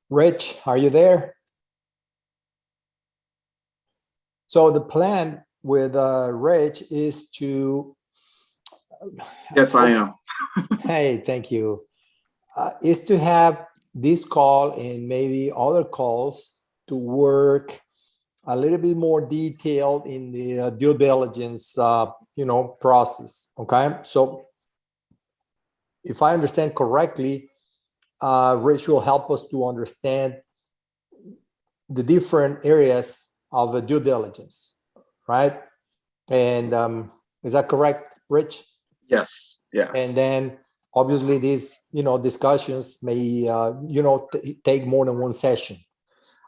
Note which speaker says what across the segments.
Speaker 1: Rich, are you there? So the plan with Rich is to,
Speaker 2: Yes, I am.
Speaker 1: hey, thank you, is to have this call and maybe other calls to work a little bit more detailed in the due diligence, process. Okay, so if I understand correctly, Rich will help us to understand the different areas of the due diligence, right? And is that correct, Rich?
Speaker 2: Yes,
Speaker 1: And
Speaker 2: yes.
Speaker 1: then obviously these, discussions may, take more than one session.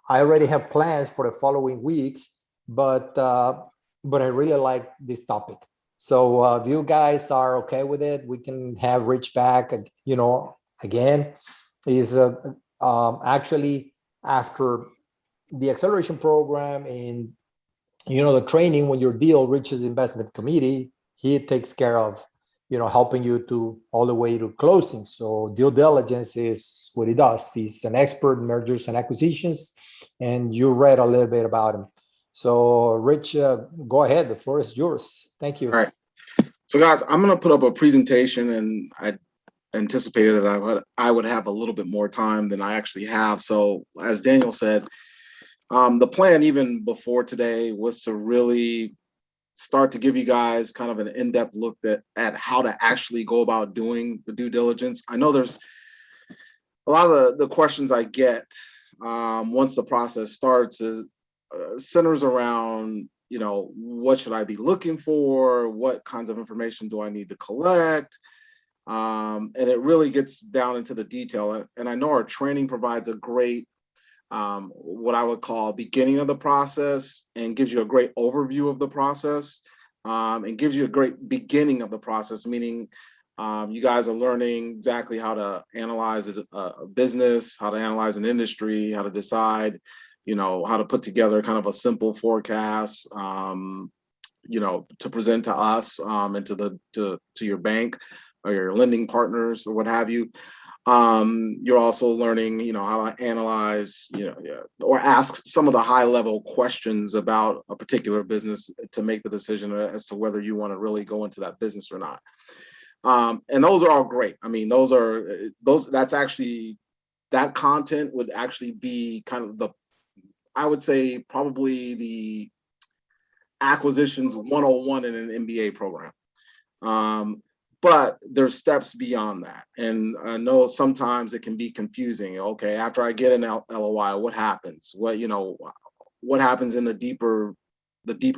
Speaker 1: I already have plans for the following weeks, but I really like this topic. So if you guys are okay with it, we can have Rich back, again. Is actually after the acceleration program and the training, when your deal reaches investment committee, he takes care of helping you to all the way to closing. So due diligence is what he does. He's an expert in mergers and acquisitions, and you read a little bit about him. So Rich, go ahead, the floor is yours. Thank
Speaker 2: All
Speaker 1: you.
Speaker 2: right. So, guys, I'm going to put up a presentation, and I anticipated that I would have a little bit more time than I actually have. So, as Daniel said, the plan even before today was to really start to give you guys kind of an in-depth look at how to actually go about doing the due diligence. I know there's a lot of the questions I get once the process starts is centers around, what should I be looking for? What kinds of information do I need to collect? And it really gets down into the detail. And I know our training provides a great, what I would call beginning of the process, and gives you a great overview of the process, and gives you a great beginning of the process, meaning you guys are learning exactly how to analyze a business, how to analyze an industry, how to decide, how to put together kind of a simple forecast, to present to us, and to your bank or your lending partners or what have you. You're also learning, how to analyze, or ask some of the high level questions about a particular business to make the decision as to whether you want to really go into that business or not. And those are all great. I mean, that's actually, that content would actually be kind of I would say probably the acquisitions 101 in an MBA program. Um, but there's steps beyond that. And I know sometimes it can be confusing. Okay, after I get an LOI, what happens? What happens in the deeper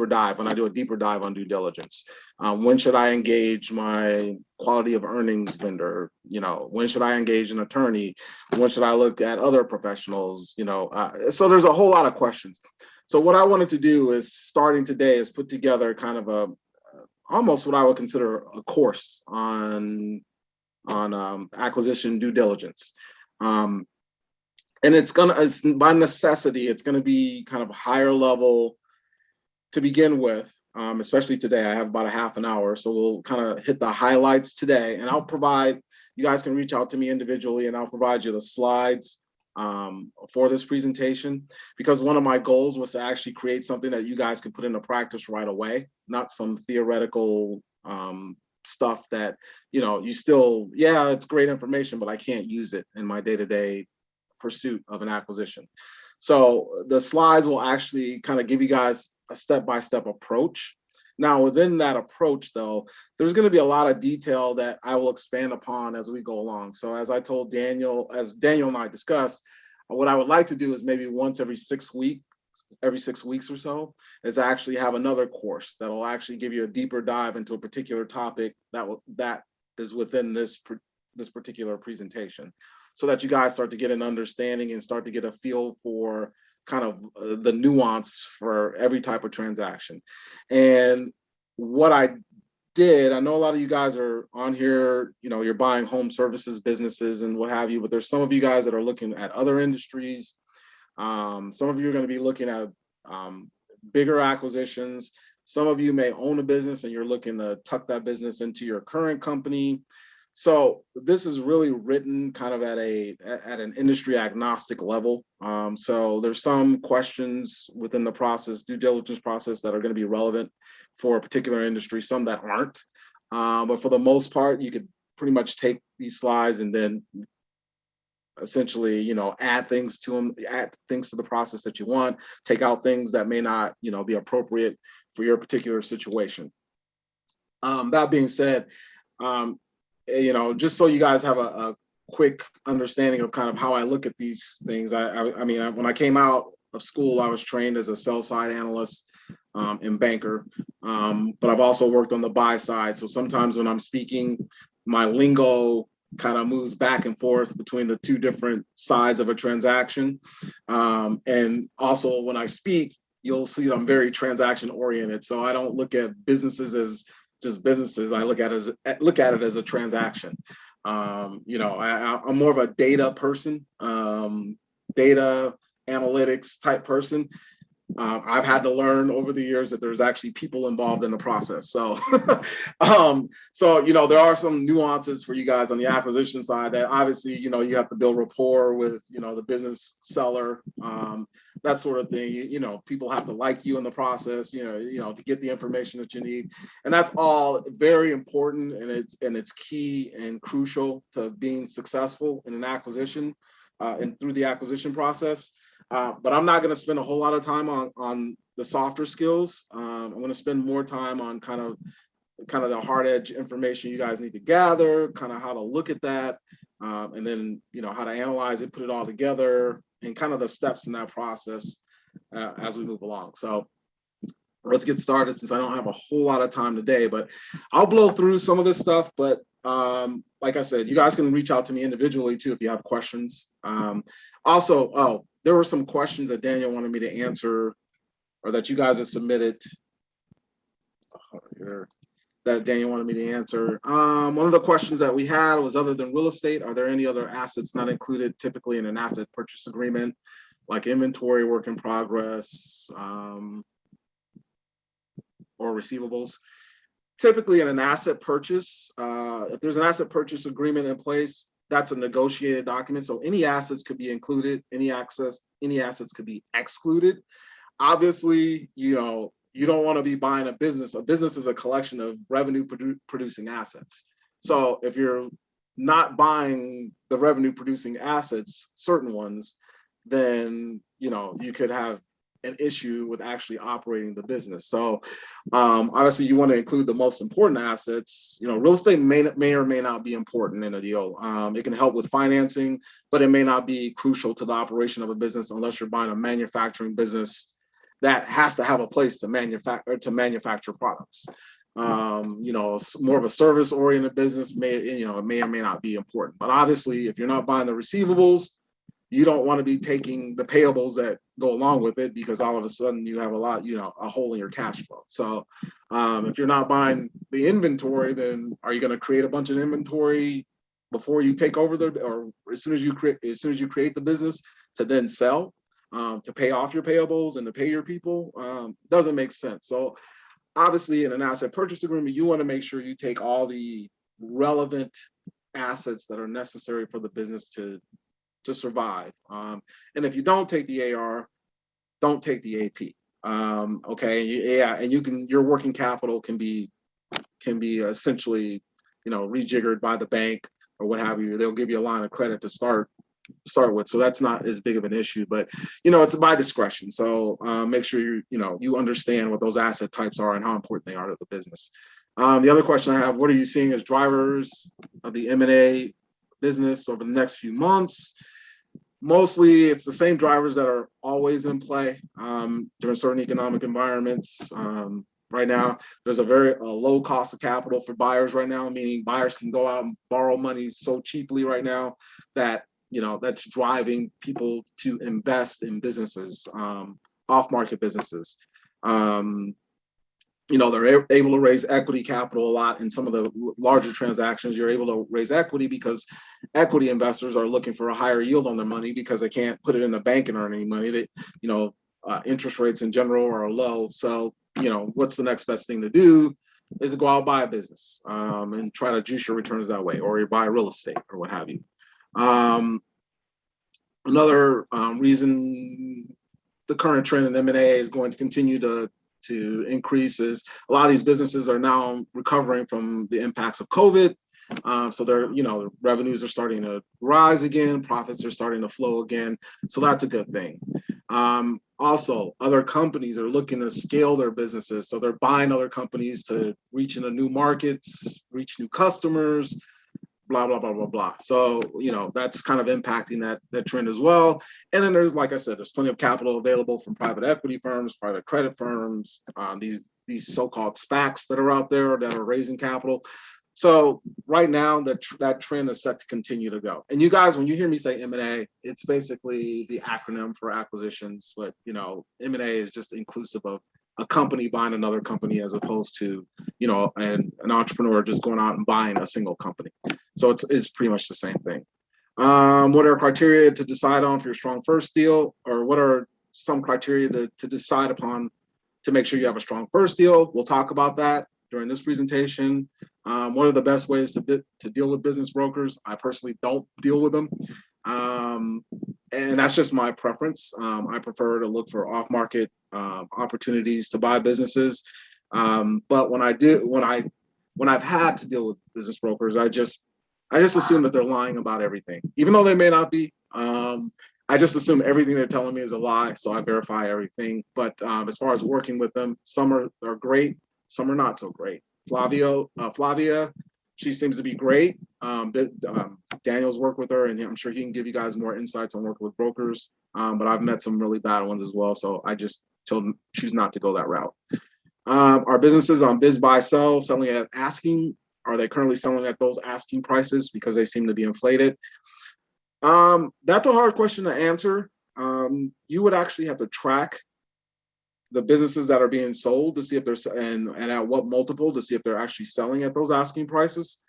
Speaker 2: dive, when I do a deeper dive on due diligence? When should I engage my quality of earnings vendor? When should I engage an attorney? When should I look at other professionals? So there's a whole lot of questions. So what I wanted to do is, starting today, is put together kind of almost what I would consider a course on acquisition due diligence. Um, and it's by necessity, it's gonna be kind of higher level to begin with, especially today. I have about a half an hour, so we'll kind of hit the highlights today, and you guys can reach out to me individually, and I'll provide you the slides for this presentation, because one of my goals was to actually create something that you guys could put into practice right away, not some theoretical stuff that, you still, yeah, it's great information, but I can't use it in my day-to-day pursuit of an acquisition. So the slides will actually kind of give you guys a step-by-step approach. Now, within that approach, though, there's going to be a lot of detail that I will expand upon as we go along. So as Daniel and I discussed, what I would like to do is maybe once every 6 weeks, or so, is actually have another course that will actually give you a deeper dive into a particular topic that is within this particular presentation, so that you guys start to get an understanding and start to get a feel for kind of the nuance for every type of transaction. And what I know a lot of you guys are on here, you're buying home services businesses and what have you, but there's some of you guys that are looking at other industries. Some of you are going to be looking at bigger acquisitions. Some of you may own a business and you're looking to tuck that business into your current company. So this is really written kind of at an industry agnostic level. So there's some questions within the process, due diligence process, that are going to be relevant for a particular industry, some that aren't. But for the most part, you could pretty much take these slides and then essentially, add things to them, add things to the process that you want, take out things that may not, be appropriate for your particular situation. That being said, um, just so you guys have a quick understanding of kind of how I look at these things. I mean, when I came out of school, I was trained as a sell side analyst and banker, but I've also worked on the buy side. So sometimes when I'm speaking, my lingo kind of moves back and forth between the two different sides of a transaction. And also when I speak, you'll see that I'm very transaction oriented. So I don't look at businesses as just businesses. I look at it as a transaction. I'm more of a data person, data analytics type person. I've had to learn over the years that there's actually people involved in the process. So, there are some nuances for you guys on the acquisition side that obviously, you have to build rapport with, the business seller, that sort of thing. People have to like you in the process, to get the information that you need, and that's all very important, and it's key and crucial to being successful in an acquisition, and through the acquisition process. But I'm not going to spend a whole lot of time on the softer skills. I'm going to spend more time on kind of the hard edge information you guys need to gather, kind of how to look at that, and then how to analyze it, put it all together, and kind of the steps in that process as we move along. So let's get started, since I don't have a whole lot of time today, but I'll blow through some of this stuff. But like I said, you guys can reach out to me individually too if you have questions. There were some questions that Daniel wanted me to answer, or that you guys had submitted that Daniel wanted me to answer. One of the questions that we had was, other than real estate, are there any other assets not included typically in an asset purchase agreement, like inventory, work in progress, or receivables? Typically in an asset purchase, if there's an asset purchase agreement in place, that's a negotiated document. So any assets could be included, any assets could be excluded. Obviously, you don't want to be buying a business. A business is a collection of revenue producing assets. So if you're not buying the revenue producing assets, certain ones, then you could have an issue with actually operating the business. So obviously you want to include the most important assets. Real estate may or may not be important in a deal. It can help with financing, but it may not be crucial to the operation of a business unless you're buying a manufacturing business that has to have a place to manufacture products. More of a service oriented business may or may not be important. But obviously, if you're not buying the receivables, you don't want to be taking the payables that go along with it, because all of a sudden you have a hole in your cash flow. So if you're not buying the inventory, then are you going to create a bunch of inventory before you take over or as soon as you create the business to then sell, to pay off your payables and to pay your people? Doesn't make sense. So obviously in an asset purchase agreement, you want to make sure you take all the relevant assets that are necessary for the business to survive. And if you don't take the AR, don't take the AP. Okay. And your working capital can be essentially, rejiggered by the bank or what have you. They'll give you a line of credit to start with. So that's not as big of an issue, but it's by discretion. So make sure you understand what those asset types are and how important they are to the business. The other question I have, what are you seeing as drivers of the M&A business over the next few months? Mostly it's the same drivers that are always in play during certain economic environments. Right now, there's a very low cost of capital for buyers right now, meaning buyers can go out and borrow money so cheaply right now that that's driving people to invest in businesses, off-market businesses. They're able to raise equity capital a lot. In some of the larger transactions, you're able to raise equity because equity investors are looking for a higher yield on their money because they can't put it in the bank and earn any money. Interest rates in general are low. So, what's the next best thing to do? is to go out and buy a business and try to juice your returns that way, or you buy real estate or what have you. Another reason the current trend in M&A is going to continue to increase is a lot of these businesses are now recovering from the impacts of COVID. So their revenues are starting to rise again, profits are starting to flow again. So that's a good thing. Also, other companies are looking to scale their businesses. So they're buying other companies to reach into new markets, reach new customers, blah, blah, blah, blah, blah. So, that's kind of impacting that trend as well. And then there's, like I said, there's plenty of capital available from private equity firms, private credit firms, these so-called SPACs that are out there that are raising capital. So right now that trend is set to continue to go. And you guys, when you hear me say M&A, it's basically the acronym for acquisitions, but M&A is just inclusive of a company buying another company as opposed to, an entrepreneur just going out and buying a single company. So it's pretty much the same thing. What are criteria to decide on for your strong first deal, or what are some criteria to decide upon to make sure you have a strong first deal? We'll talk about that during this presentation. What are the best ways to deal with business brokers? I personally don't deal with them. And that's just my preference. I prefer to look for off-market opportunities to buy businesses. But when I've had to deal with business brokers, I just assume that they're lying about everything, even though they may not be. I just assume everything they're telling me is a lie, so I verify everything. But as far as working with them, some are great, some are not so great. Flavia, she seems to be great. Daniel's worked with her, and I'm sure he can give you guys more insights on working with brokers. But I've met some really bad ones as well, so I just choose not to go that route. Are businesses on biz, buy, sell, selling at asking? Are they currently selling at those asking prices because they seem to be inflated? That's a hard question to answer. You would actually have to track the businesses that are being sold to see if they're and at what multiple to see if they're actually selling at those asking prices.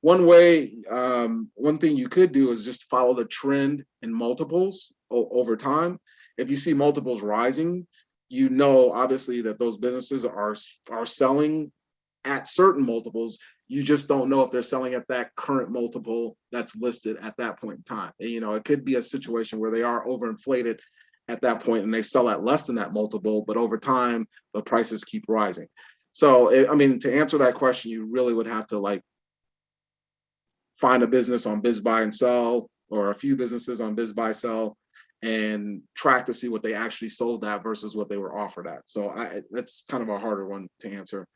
Speaker 2: One thing you could do is just follow the trend in multiples over time. If you see multiples rising, obviously that those businesses are selling at certain multiples. You just don't know if they're selling at that current multiple that's listed at that point in time. It could be a situation where they are overinflated at that point and they sell at less than that multiple, but over time the prices keep rising. So to answer that question, you really would have to find a business on biz, buy, and sell, or a few businesses on biz, buy, sell, and track to see what they actually sold at versus what they were offered at. So that's kind of a harder one to answer.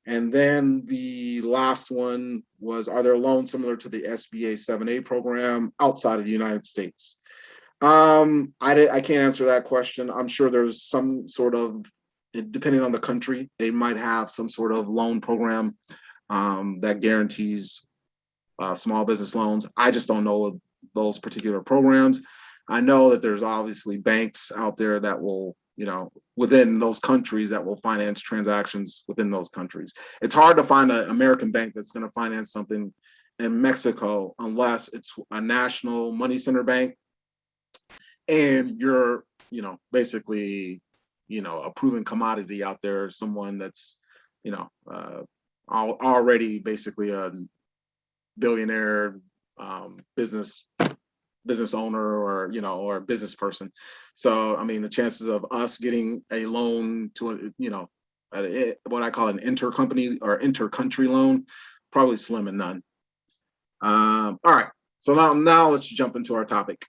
Speaker 2: And then the last one was, are there loans similar to the SBA 7A program outside of the United States? I can't answer that question. I'm sure there's some sort of, depending on the country, they might have some sort of loan program that guarantees small business loans. I just don't know those particular programs. I know that there's obviously banks out there that will, within those countries that will finance transactions within those countries. It's hard to find an American bank that's going to finance something in Mexico unless it's a national money center bank and you're, basically, a proven commodity out there, someone that's, already basically a billionaire business owner or a business person. So, the chances of us getting a loan to, what I call an intercompany or intercountry loan, probably slim and none. All right. So now let's jump into our topic.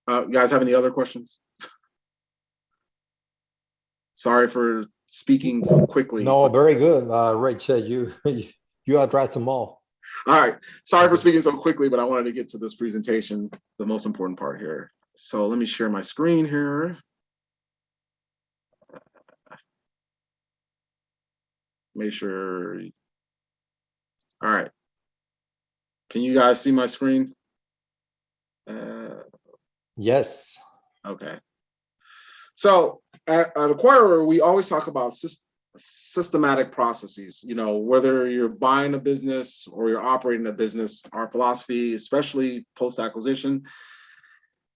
Speaker 2: You guys have any other questions? Sorry for speaking so quickly.
Speaker 1: No, very good, Rich. You addressed them all.
Speaker 2: All right. Sorry for speaking so quickly, but I wanted to get to this presentation, the most important part here. So let me share my screen here. Make sure. All right. Can you guys see my screen?
Speaker 1: Yes.
Speaker 2: Okay. So at Acquirer, we always talk about systematic processes. Whether you're buying a business or you're operating a business, our philosophy, especially post-acquisition,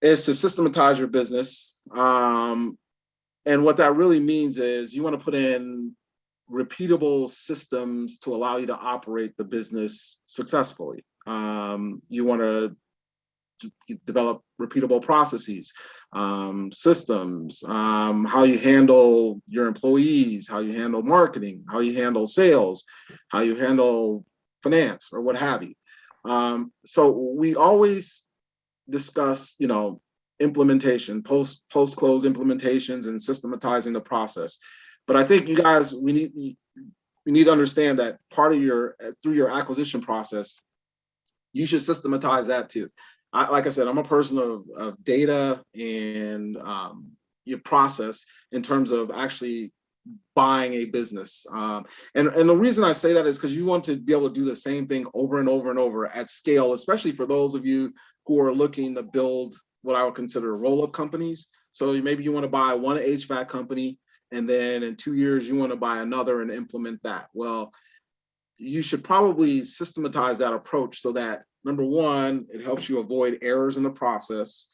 Speaker 2: is to systematize your business. And what that really means is you want to put in repeatable systems to allow you to operate the business successfully. You want to develop repeatable processes, systems, how you handle your employees, how you handle marketing, how you handle sales, how you handle finance, or what have you. So we always discuss, implementation, post-close implementations, and systematizing the process. But I think you guys, we need to understand that part of through your acquisition process, you should systematize that too. Like I said, I'm a person of data and your process in terms of actually buying a business. And the reason I say that is because you want to be able to do the same thing over and over and over at scale, especially for those of you who are looking to build what I would consider roll-up companies. So maybe you want to buy one HVAC company, and then in 2 years, you want to buy another and implement that. Well, you should probably systematize that approach so that, number one, it helps you avoid errors in the process.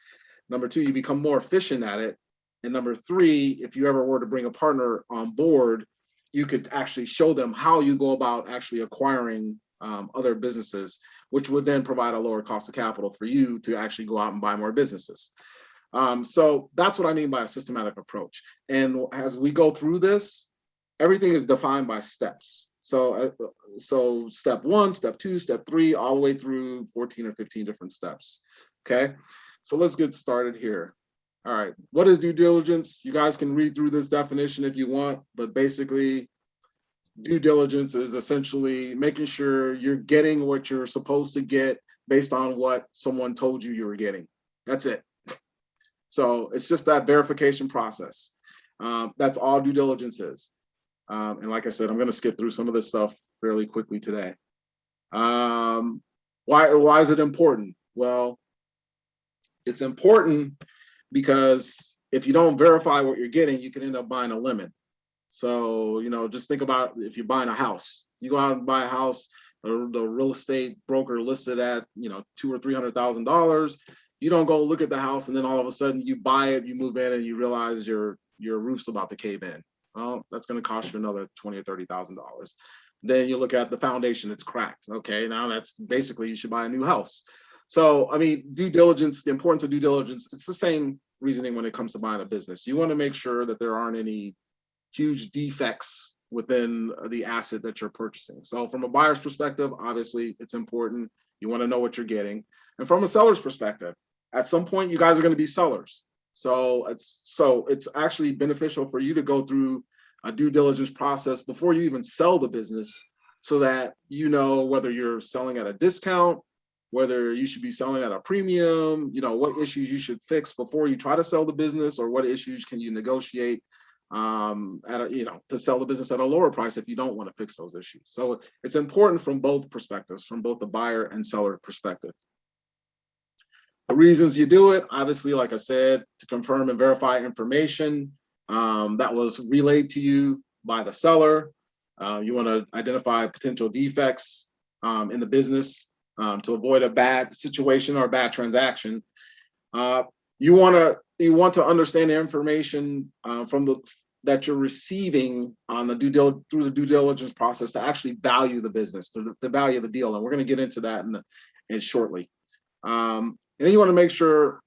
Speaker 2: Number two, you become more efficient at it. And number three, if you ever were to bring a partner on board, you could actually show them how you go about actually acquiring other businesses, which would then provide a lower cost of capital for you to actually go out and buy more businesses. So that's what I mean by a systematic approach. And as we go through this, everything is defined by steps. So step one, step two, step three, all the way through 14 or 15 different steps. Okay, so let's get started here. All right, what is due diligence? You guys can read through this definition if you want, but basically, due diligence is essentially making sure you're getting what you're supposed to get based on what someone told you were getting. That's it. So it's just that verification process. That's all due diligence is. And like I said, I'm going to skip through some of this stuff fairly quickly today. Why is it important? Well, it's important because if you don't verify what you're getting, you can end up buying a lemon. So, just think about if you're buying a house. You go out and buy a house, the real estate broker listed at, $200,000 or $300,000. You don't go look at the house and then all of a sudden you buy it, you move in, and you realize your roof's about to cave in. Well, that's going to cost you another $20,000 or $30,000. Then you look at the foundation, it's cracked. Okay, now that's basically you should buy a new house. So, I mean, due diligence, the importance of due diligence, it's the same reasoning when it comes to buying a business. You want to make sure that there aren't any huge defects within the asset that you're purchasing. So from a buyer's perspective, obviously it's important. You want to know what you're getting. And from a seller's perspective, at some point you guys are going to be sellers. So it's actually beneficial for you to go through a due diligence process before you even sell the business, so that you know whether you're selling at a discount, whether you should be selling at a premium, what issues you should fix before you try to sell the business, or what issues can you negotiate to sell the business at a lower price if you don't want to fix those issues. So it's important from both perspectives, from both the buyer and seller perspective. The reasons you do it, obviously, like I said, to confirm and verify information that was relayed to you by the seller. You want to identify potential defects in the business to avoid a bad situation or a bad transaction. You want to understand the information that you're receiving on through the due diligence process to actually value the business, to value the deal, and we're going to get into that in shortly. And then you want to make sure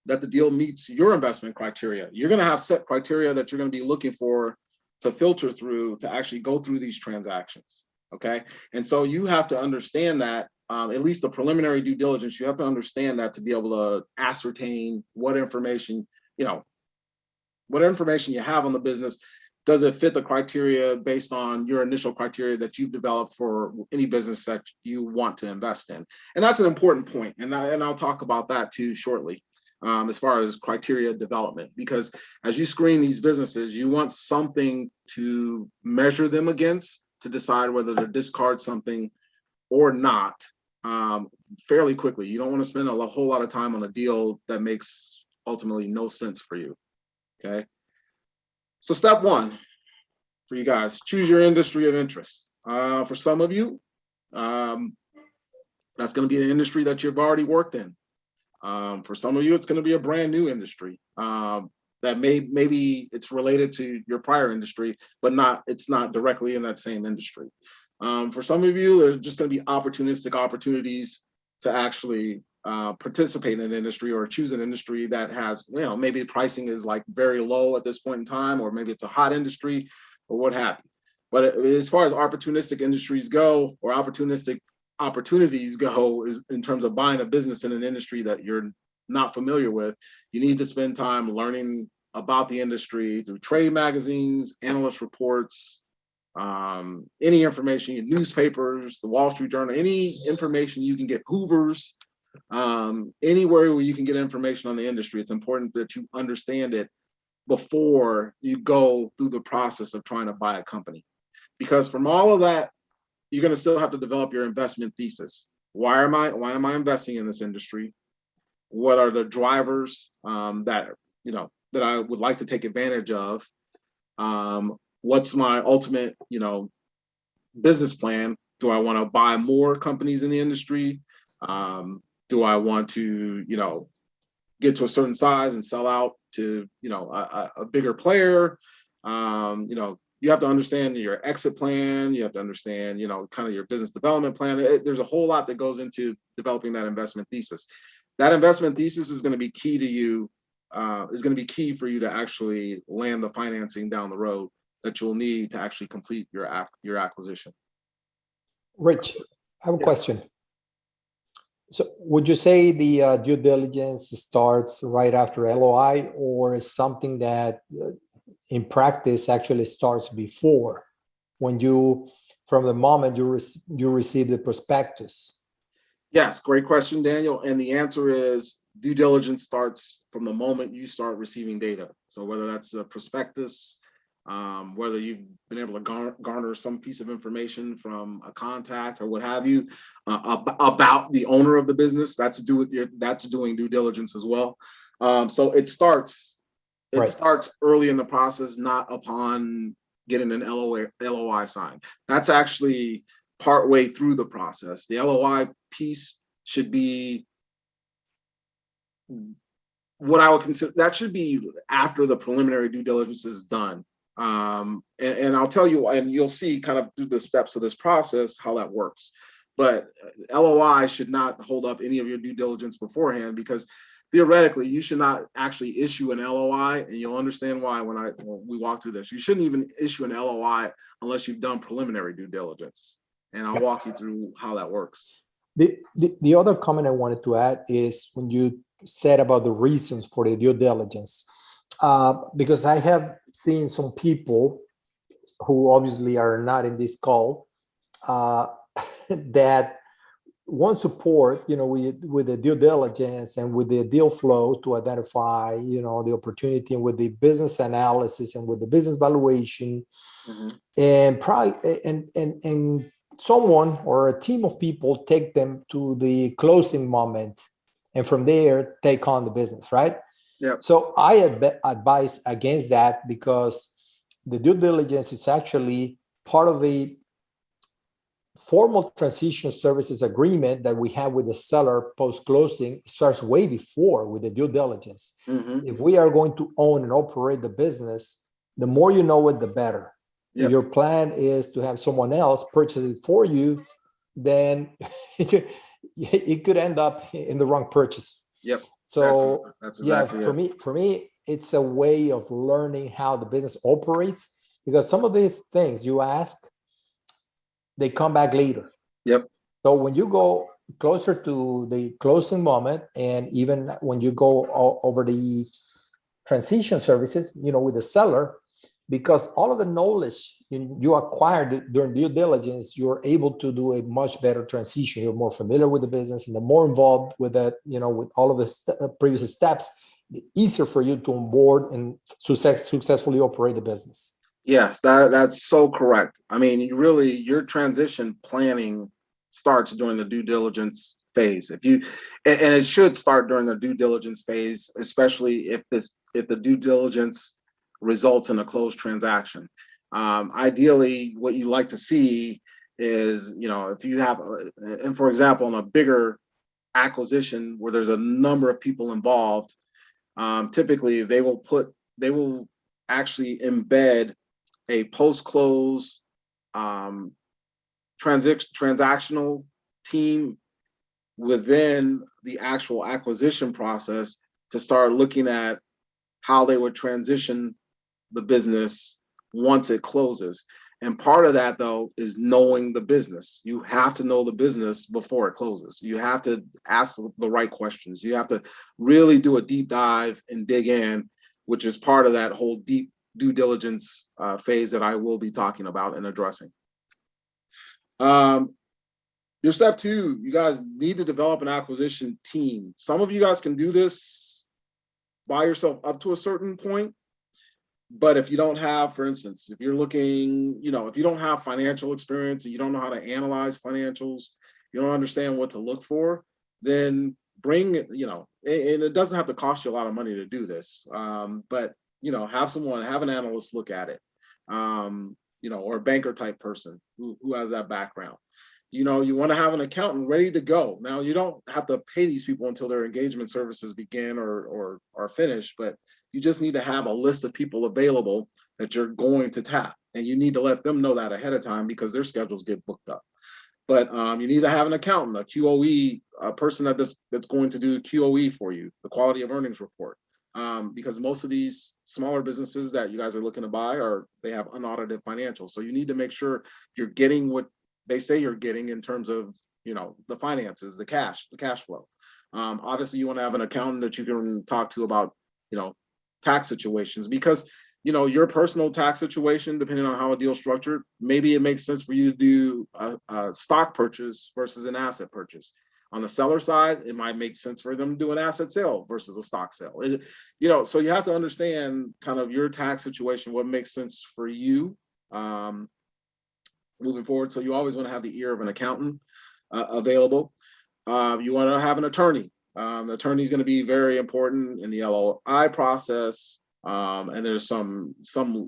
Speaker 2: that the deal meets your investment criteria. You're going to have set criteria that you're going to be looking for to filter through to actually go through these transactions. Okay, and so you have to understand that. At least the preliminary due diligence, you have to understand that to be able to ascertain what information you have on the business. Does it fit the criteria based on your initial criteria that you've developed for any business that you want to invest in? And that's an important point. And I'll talk about that too shortly, as far as criteria development, because as you screen these businesses, you want something to measure them against to decide whether to discard something or not fairly quickly. You don't want to spend a whole lot of time on a deal that makes ultimately no sense for you. Okay. So step one for you guys, choose your industry of interest. For some of you, that's going to be an industry that you've already worked in. For some of you, it's going to be a brand new industry. that maybe it's related to your prior industry, but it's not directly in that same industry. For some of you, there's just going to be opportunistic opportunities to actually participate in an industry or choose an industry that has, maybe pricing is like very low at this point in time, or maybe it's a hot industry or what have you. But as far as opportunistic industries go, or opportunistic opportunities go, is in terms of buying a business in an industry that you're not familiar with, you need to spend time learning about the industry through trade magazines, analyst reports, any information, newspapers, the Wall Street Journal, any information you can get, Hoover's, anywhere where you can get information on the industry. It's important that you understand it before you go through the process of trying to buy a company. Because from all of that, you're going to still have to develop your investment thesis. Why am I investing in this industry? What are the drivers that I would like to take advantage of? What's my ultimate, business plan? Do I want to buy more companies in the industry? Do I want to, get to a certain size and sell out to, a bigger player? You have to understand your exit plan. You have to understand, kind of your business development plan. There's a whole lot that goes into developing that investment thesis. That investment thesis is going to be key to you, is going to be key for you to actually land the financing down the road that you'll need to actually complete your acquisition.
Speaker 1: Rich, I have a question. So would you say the due diligence starts right after LOI, or is something that in practice actually starts before, when from the moment you receive the prospectus?
Speaker 2: Yes, great question, Daniel. And the answer is due diligence starts from the moment you start receiving data. So whether that's a prospectus, whether you've been able to garner some piece of information from a contact or what have you, about the owner of the business, that's doing due diligence as well. So it starts early in the process, not upon getting an LOI signed. That's actually partway through the process. The LOI piece should be what I would consider, that should be after the preliminary due diligence is done. And I'll tell you, and you'll see kind of through the steps of this process how that works. But LOI should not hold up any of your due diligence beforehand, because theoretically you should not actually issue an LOI, and you'll understand why when we walk through this. You shouldn't even issue an LOI unless you've done preliminary due diligence. And I'll walk you through how that works.
Speaker 1: The other comment I wanted to add is when you said about the reasons for the due diligence, because I have seen some people who obviously are not in this call that want support, with the due diligence and with the deal flow to identify, the opportunity, and with the business analysis and with the business valuation, and probably and someone or a team of people take them to the closing moment, and from there take on the business, right?
Speaker 2: Yeah.
Speaker 1: So I advise against that, because the due diligence is actually part of a formal transition services agreement that we have with the seller post-closing. It starts way before with the due diligence. If we are going to own and operate the business, the more you know it, the better. If your plan is to have someone else purchase it for you, then it could end up in the wrong purchase.
Speaker 2: Yep.
Speaker 1: So
Speaker 2: that's exactly
Speaker 1: for me, it's a way of learning how the business operates, because some of these things you ask, they come back later.
Speaker 2: Yep.
Speaker 1: So when you go closer to the closing moment, and even when you go over the transition services, with the seller, because all of the knowledge you acquired during due diligence, you're able to do a much better transition. You're more familiar with the business, and the more involved with that, with all of the previous steps, the easier for you to onboard and successfully operate the business.
Speaker 2: Yes, that's so correct. I mean, your transition planning starts during the due diligence phase. And it should start during the due diligence phase, especially if the due diligence results in a closed transaction. Ideally, what you like to see is, if you have, and for example, in a bigger acquisition where there's a number of people involved, typically they will put they will actually embed a post-close transactional team within the actual acquisition process to start looking at how they would transition the business once it closes. And part of that, though, is knowing the business. You have to know the business before it closes. You have to ask the right questions. You have to really do a deep dive and dig in, which is part of that whole deep due diligence phase that I will be talking about and addressing. Your step 2, you guys need to develop an acquisition team. Some of you guys can do this by yourself up to a certain point. But if you don't have, for instance, if you're looking, if you don't have financial experience and you don't know how to analyze financials, you don't understand what to look for, then bring, and it doesn't have to cost you a lot of money to do this. But, have an analyst look at it, or a banker type person who has that background. You want to have an accountant ready to go. Now, you don't have to pay these people until their engagement services begin or are finished, but you just need to have a list of people available that you're going to tap. And you need to let them know that ahead of time because their schedules get booked up. But you need to have an accountant, a QOE, a person that's going to do QOE for you, the quality of earnings report. Because most of these smaller businesses that you guys are looking to buy they have unaudited financials. So you need to make sure you're getting what they say you're getting in terms of, the finances, the cash flow. Obviously, you want to have an accountant that you can talk to about, tax situations, because your personal tax situation, depending on how a deal's structured, maybe it makes sense for you to do a stock purchase versus an asset purchase. On the seller side, it might make sense for them to do an asset sale versus a stock sale. So you have to understand kind of your tax situation, what makes sense for you moving forward. So you always want to have the ear of an accountant available. You want to have an attorney. The attorney is going to be very important in the LOI process. And there's some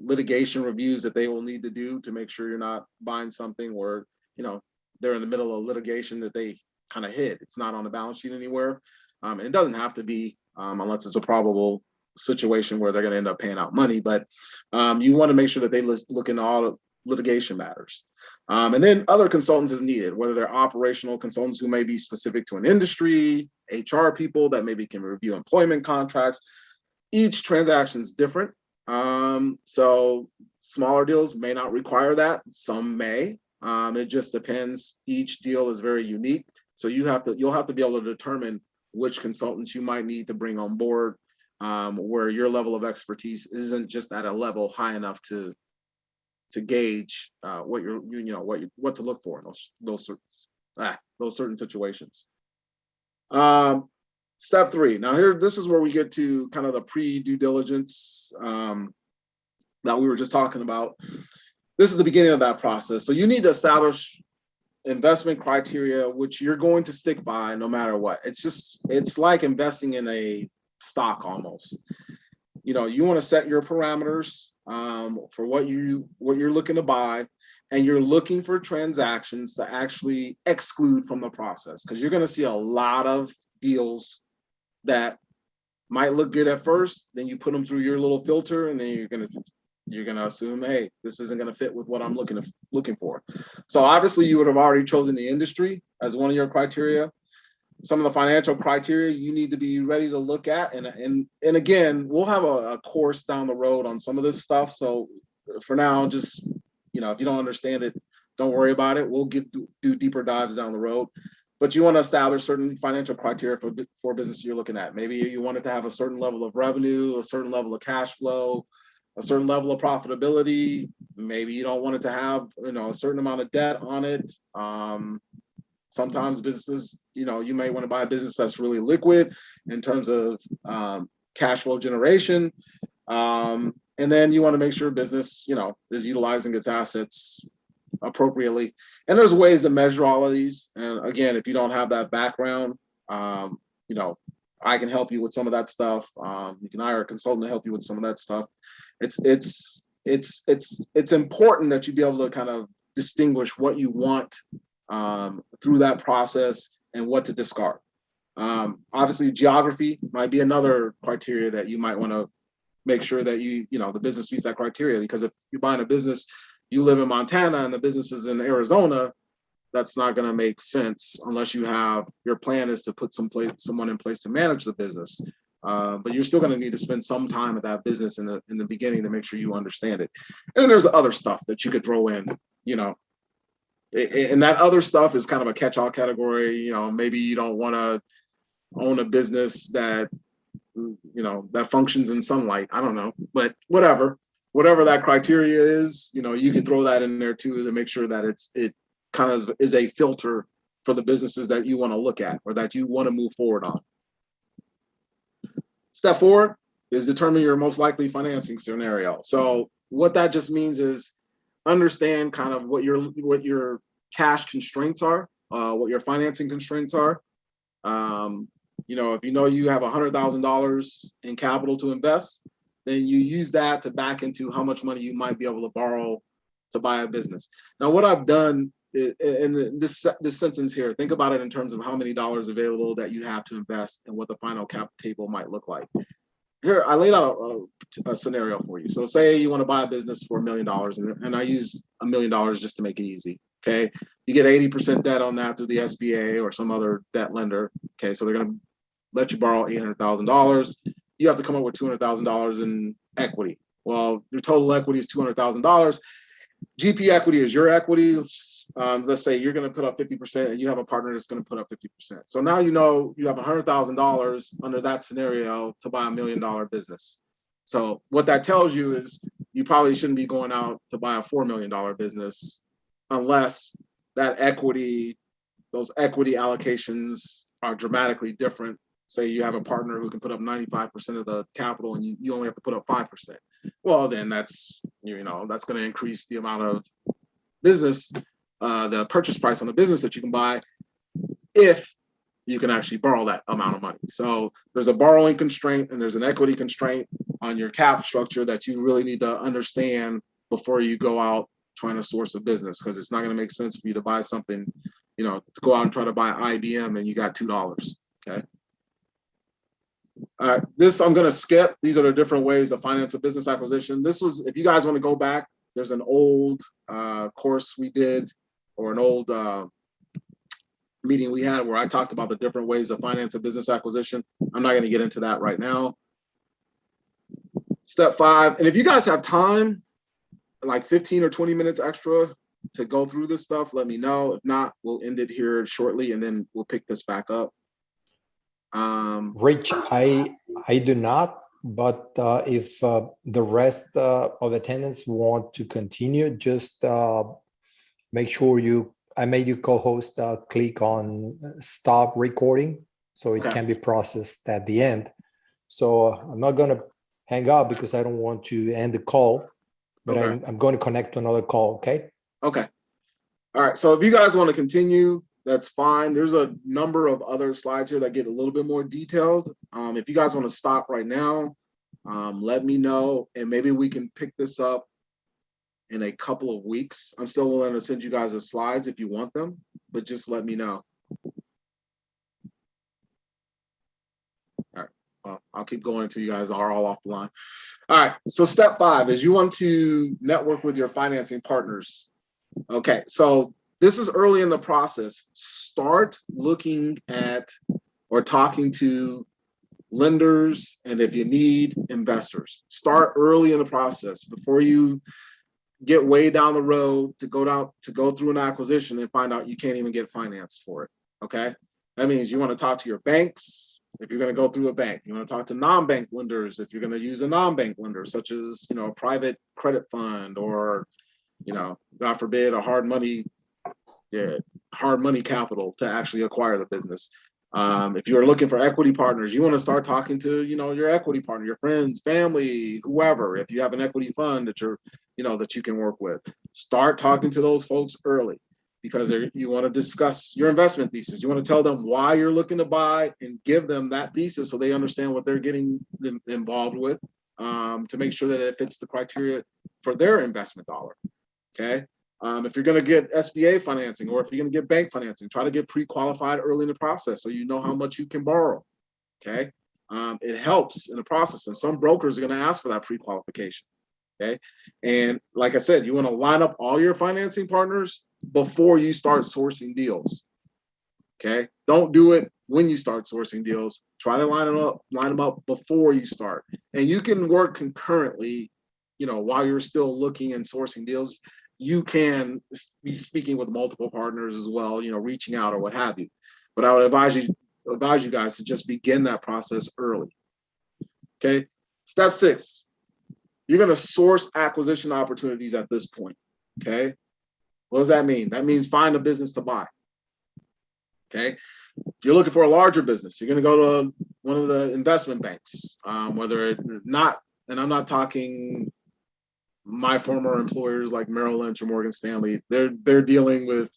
Speaker 2: litigation reviews that they will need to do to make sure you're not buying something where, they're in the middle of litigation that they kind of hid. It's not on the balance sheet anywhere. And it doesn't have to be unless it's a probable situation where they're going to end up paying out money. But you want to make sure that they look into all litigation matters. And then other consultants is needed, whether they're operational consultants who may be specific to an industry, HR people that maybe can review employment contracts. Each transaction is different. So smaller deals may not require that. Some may. It just depends. Each deal is very unique. So you'll have to be able to determine which consultants you might need to bring on board, where your level of expertise isn't just at a level high enough to gauge what to look for in those certain situations. Step 3. Now this is where we get to kind of the pre-due diligence that we were just talking about. This is the beginning of that process. So you need to establish investment criteria, which you're going to stick by no matter what. It's like investing in a stock almost. You want to set your parameters for what you're looking to buy, and you're looking for transactions to actually exclude from the process, because you're going to see a lot of deals that might look good at first, then you put them through your little filter, and then you're going to assume, hey, this isn't going to fit with what I'm looking for. So obviously you would have already chosen the industry as one of your criteria. Some of the financial criteria you need to be ready to look at. And again, we'll have a course down the road on some of this stuff. So for now, just, if you don't understand it, don't worry about it. We'll do deeper dives down the road. But you want to establish certain financial criteria for business you're looking at. Maybe you want it to have a certain level of revenue, a certain level of cash flow, a certain level of profitability. Maybe you don't want it to have, a certain amount of debt on it. Sometimes businesses, you may want to buy a business that's really liquid in terms of cash flow generation. And then you want to make sure business, is utilizing its assets appropriately. And there's ways to measure all of these. And again, if you don't have that background, I can help you with some of that stuff. You can hire a consultant to help you with some of that stuff. It's important that you be able to kind of distinguish what you want through that process and what to discard. Obviously, geography might be another criteria that you might want to make sure that the business meets that criteria. Because if you're buying a business, you live in Montana and the business is in Arizona, that's not going to make sense unless your plan is to put someone in place to manage the business. But you're still going to need to spend some time at that business in the beginning to make sure you understand it. And then there's other stuff that you could throw in, and that other stuff is kind of a catch-all category. Maybe you don't want to own a business that that functions in sunlight. I don't know, but whatever that criteria is, you can throw that in there too to make sure that it kind of is a filter for the businesses that you want to look at or that you want to move forward on. Step 4 is determine your most likely financing scenario. So what that just means is understand kind of what your cash constraints are, what your financing constraints are. If you have $100,000 in capital to invest, then you use that to back into how much money you might be able to borrow to buy a business. Now, what I've done in this sentence here, think about it in terms of how many dollars available that you have to invest and what the final cap table might look like. Here, I laid out a scenario for you. So say you want to buy a business for $1 million, and I use $1 million just to make it easy. Okay, you get 80% debt on that through the SBA or some other debt lender. Okay, so they're going to let you borrow $800,000. You have to come up with $200,000 in equity. Well, your total equity is $200,000. GP equity is your equity. Let's say you're going to put up 50% and you have a partner that's going to put up 50%. So now you have $100,000 under that scenario to buy $1 million business. So what that tells you is you probably shouldn't be going out to buy a $4 million business unless those equity allocations are dramatically different. Say you have a partner who can put up 95% of the capital and you only have to put up 5%. Well, then that's going to increase the amount of business, the purchase price on the business that you can buy if you can actually borrow that amount of money. So there's a borrowing constraint and there's an equity constraint on your cap structure that you really need to understand before you go out trying to source a business, because it's not going to make sense for you to buy something, to go out and try to buy IBM and you got $2. Okay. All right, this I'm going to skip. These are the different ways to finance a business acquisition. This was, if you guys want to go back, there's an old course we did, or an old meeting we had where I talked about the different ways to finance a business acquisition. I'm not going to get into that right now. Step 5, and if you guys have time, like 15 or 20 minutes extra to go through this stuff, let me know. If not, we'll end it here shortly and then we'll pick this back up.
Speaker 1: Rich, I do not, but if the rest of the attendants want to continue, just make sure I made you co-host, click on stop recording so it can be processed at the end. So I'm not going to hang up because I don't want to end the call, but I'm going to connect to another call, okay? Okay. All right, so if you guys want to continue, that's fine. There's a number of other slides here that get a little bit more detailed. If you guys want to stop right now, let me know, and maybe we can pick this up in a couple of weeks. I'm still willing to send you guys the slides if you want them, but just let me know. All right, well, I'll keep going until you guys are all off the line. All right, so step 5 is you want to network with your financing partners. Okay, so this is early in the process. Start looking at or talking to lenders, and if you need, investors. Start early in the process before you get way down the road to go through an acquisition and find out you can't even get financed for it. Okay, that means you want to talk to your banks if you're going to go through a bank. You want to talk to non-bank lenders if you're going to use a non-bank lender, such as a private credit fund or God forbid, a hard money capital to actually acquire the business. If you're looking for equity partners, you want to start talking to, your equity partner, your friends, family, whoever. If you have an equity fund that that you can work with, start talking to those folks early, because you want to discuss your investment thesis. You want to tell them why you're looking to buy and give them that thesis so they understand what they're getting involved with, to make sure that it fits the criteria for their investment dollar. Okay. If you're going to get SBA financing, or if you're going to get bank financing, try to get pre-qualified early in the process so you know how much you can borrow. Okay.
Speaker 2: it helps in the process. And some brokers are going to ask for that pre-qualification. Okay. And like I said, you want to line up all your financing partners before you start sourcing deals. Okay. Don't do it when you start sourcing deals. Try to line them up before you start. And you can work concurrently, while you're still looking and sourcing deals. You can be speaking with multiple partners as well, reaching out or what have you. But I would advise you guys to just begin that process early. Okay. Step 6, you're going to source acquisition opportunities at this point. Okay. What does that mean? That means find a business to buy. Okay. If you're looking for a larger business, you're going to go to one of the investment banks, whether it's not, and I'm not talking my former employers like Merrill Lynch or Morgan Stanley. They're dealing with,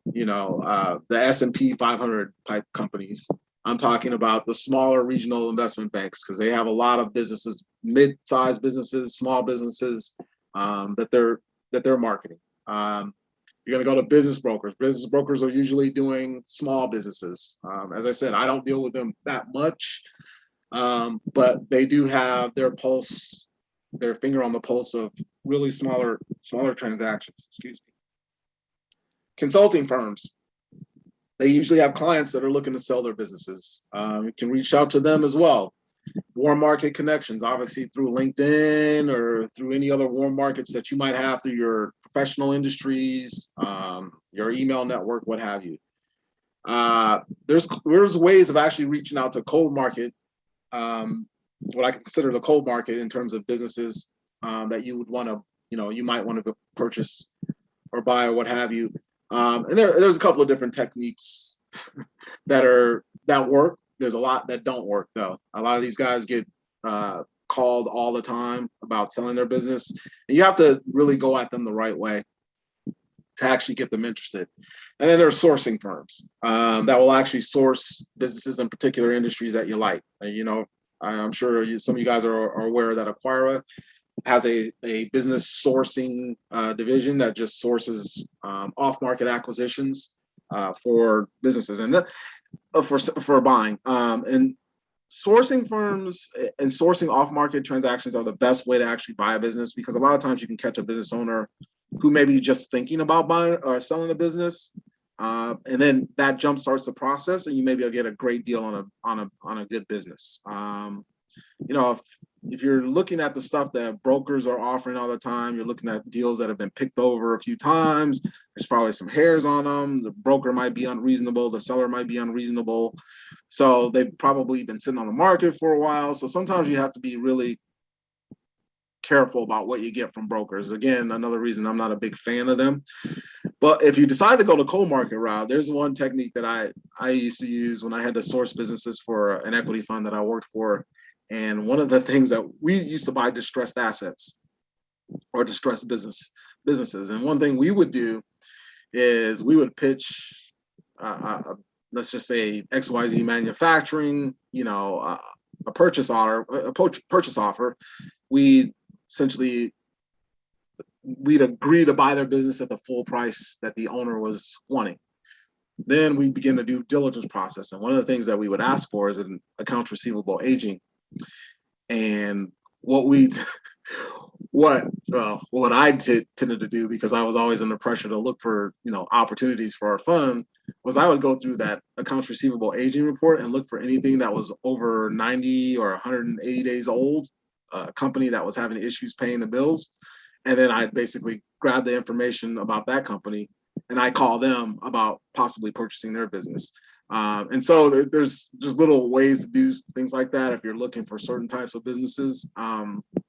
Speaker 2: the S&P 500 type companies. I'm talking about the smaller regional investment banks because they have a lot of businesses, mid-sized businesses, small businesses that they're marketing. You're going to go to business brokers. Business brokers are usually doing small businesses. As I said, I don't deal with them that much, but they do have their finger on the pulse of really smaller transactions. Excuse me. Consulting firms. They usually have clients that are looking to sell their businesses. You can reach out to them as well. Warm market connections, obviously through LinkedIn or through any other warm markets that you might have through your professional industries, your email network, what have you. There's ways of actually reaching out to cold market, what I consider the cold market in terms of businesses that you would want to, you might want to purchase or buy or what have you. And there's a couple of different techniques that work. There's a lot that don't work though. A lot of these guys get called all the time about selling their business, and you have to really go at them the right way to actually get them interested. And then there's sourcing firms that will actually source businesses in particular industries that you like. I'm sure some of you guys are aware that Acquira has a business sourcing division that just sources off-market acquisitions for businesses and for buying. And sourcing firms and sourcing off-market transactions are the best way to actually buy a business, because a lot of times you can catch a business owner who may be just thinking about buying or selling a business, and then that jump starts the process, and you maybe get a great deal on a good business. If you're looking at the stuff that brokers are offering all the time, you're looking at deals that have been picked over a few times. There's probably some hairs on them. The broker might be unreasonable. The seller might be unreasonable. So they've probably been sitting on the market for a while. So sometimes you have to be really careful about what you get from brokers. Again, another reason I'm not a big fan of them. But if you decide to go the cold market route, there's one technique that I used to use when I had to source businesses for an equity fund that I worked for. And one of the things that we used to buy distressed assets or distressed businesses. And one thing we would do is we would pitch, let's just say XYZ Manufacturing, a purchase offer. We'd agree to buy their business at the full price that the owner was wanting. Then we begin the due diligence process. And one of the things that we would ask for is an accounts receivable aging. And what I tended to do, because I was always under pressure to look for, opportunities for our fund, was I would go through that accounts receivable aging report and look for anything that was over 90 or 180 days old, a company that was having issues paying the bills. And then I'd basically grab the information about that company and I call them about possibly purchasing their business. And so there's just little ways to do things like that if you're looking for certain types of businesses.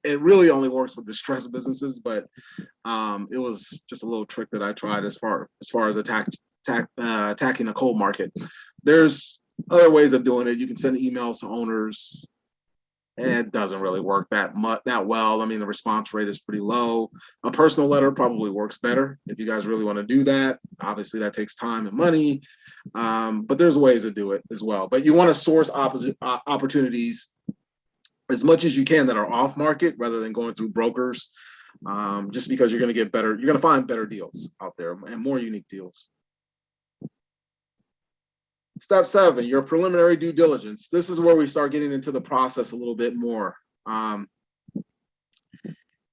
Speaker 2: It really only works with distressed businesses, but it was just a little trick that I tried as far as attacking the cold market. There's other ways of doing it. You can send emails to owners. And it doesn't really work that well. I mean, the response rate is pretty low. A personal letter probably works better if you guys really want to do that. Obviously, that takes time and money, but there's ways to do it as well. But you want to source opportunities as much as you can that are off market rather than going through brokers, just because you're going to find better deals out there and more unique deals. Step 7, your preliminary due diligence. This is where we start getting into the process a little bit more. And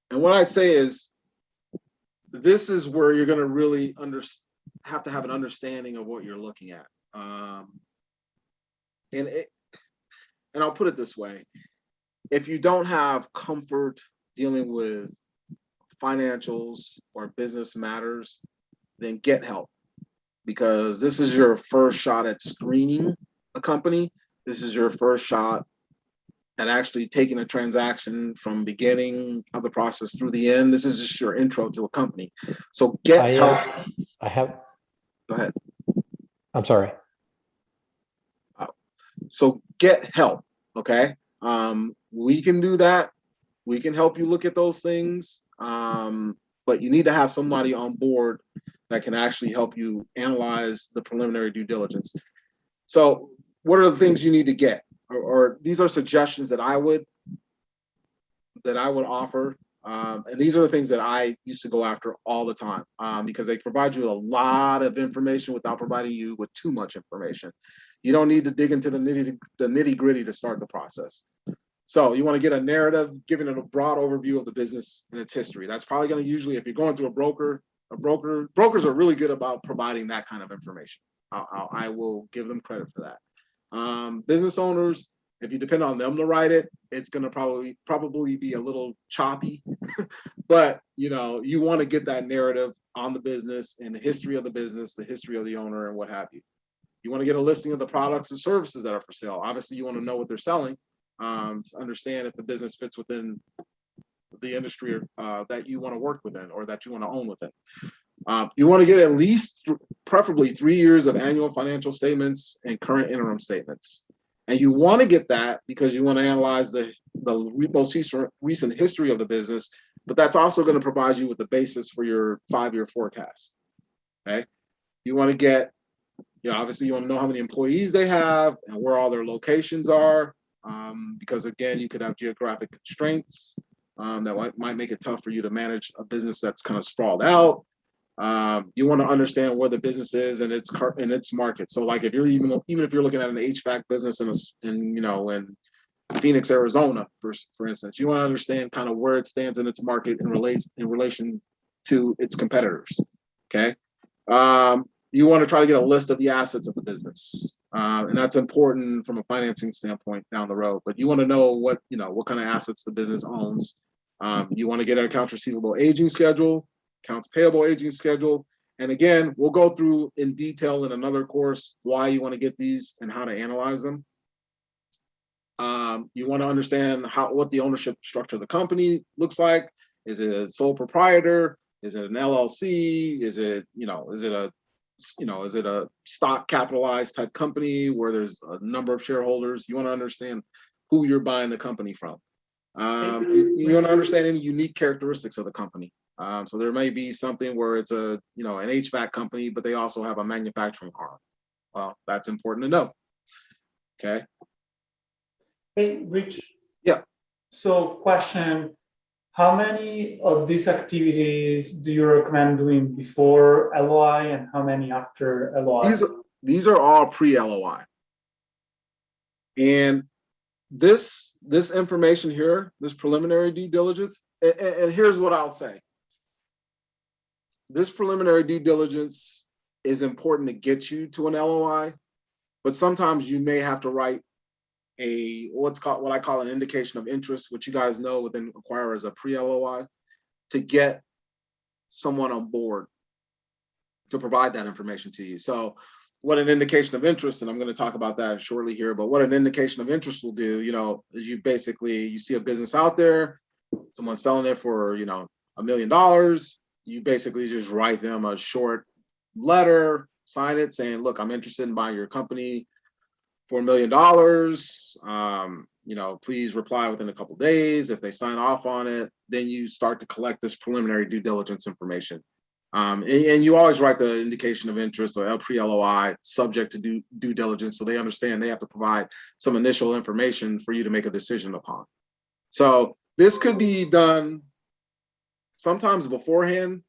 Speaker 2: what I'd say is, this is where you're going to really have to have an understanding of what you're looking at. And I'll put it this way: if you don't have comfort dealing with financials or business matters, then get help, because this is your first shot at screening a company. This is your first shot at actually taking a transaction from beginning of the process through the end. This is just your intro to a company. So get help.
Speaker 1: I have.
Speaker 2: Go ahead.
Speaker 1: I'm sorry.
Speaker 2: So get help. Okay. We can do that. We can help you look at those things. But you need to have somebody on board that can actually help you analyze the preliminary due diligence. So what are the things you need to get? Or these are suggestions that I would offer. And these are the things that I used to go after all the time, because they provide you a lot of information without providing you with too much information. You don't need to dig into the nitty gritty to start the process. So you want to get a narrative, giving it a broad overview of the business and its history. That's probably going to usually, if you're going through brokers are really good about providing that kind of information. I will give them credit for that. Business owners, if you depend on them to write it, it's going to probably be a little choppy, but you want to get that narrative on the business and the history of the business, the history of the owner, and what have you. You want to get a listing of the products and services that are for sale. Obviously, you want to know what they're selling, to understand if the business fits within the industry that you want to work within or that you want to own within. You want to get at least, preferably 3 years of annual financial statements and current interim statements. And you want to get that because you want to analyze the most recent history of the business, but that's also going to provide you with the basis for your 5-year forecast. Okay. You want to get, obviously you want to know how many employees they have and where all their locations are, because again, you could have geographic constraints that might make it tough for you to manage a business that's kind of sprawled out. You want to understand where the business is and its market. So, like if you're even if you're looking at an HVAC business in Phoenix, Arizona, for instance, you want to understand kind of where it stands in its market in relation to its competitors. Okay. You want to try to get a list of the assets of the business, and that's important from a financing standpoint down the road. But you want to know what kind of assets the business owns. You want to get an accounts receivable aging schedule, accounts payable aging schedule, and again, we'll go through in detail in another course why you want to get these and how to analyze them. You want to understand what the ownership structure of the company looks like. Is it a sole proprietor? Is it an LLC? Is it a stock capitalized type company where there's a number of shareholders? You want to understand who you're buying the company from. You want to understand any unique characteristics of the company. So there may be something where it's an HVAC company, but they also have a manufacturing arm. Well, that's important to know. Okay.
Speaker 3: Hey, Rich.
Speaker 2: Yeah.
Speaker 3: So question, how many of these activities do you recommend doing before LOI and how many after LOI?
Speaker 2: These are all pre-LOI. And this information here, this preliminary due diligence, and here's what I'll say. This preliminary due diligence is important to get you to an LOI, but sometimes you may have to write what I call an indication of interest, which you guys know within acquire as a pre-LOI, to get someone on board to provide that information to you. So what an indication of interest, and I'm going to talk about that shortly here, but what an indication of interest will do, is you see a business out there, someone's selling it for, $1 million. You basically just write them a short letter, sign it saying, look, I'm interested in buying your company for $1 million. Please reply within a couple of days. If they sign off on it, then you start to collect this preliminary due diligence information. And you always write the indication of interest or pre-LOI subject to due diligence, so they understand they have to provide some initial information for you to make a decision upon. So this could be done sometimes beforehand,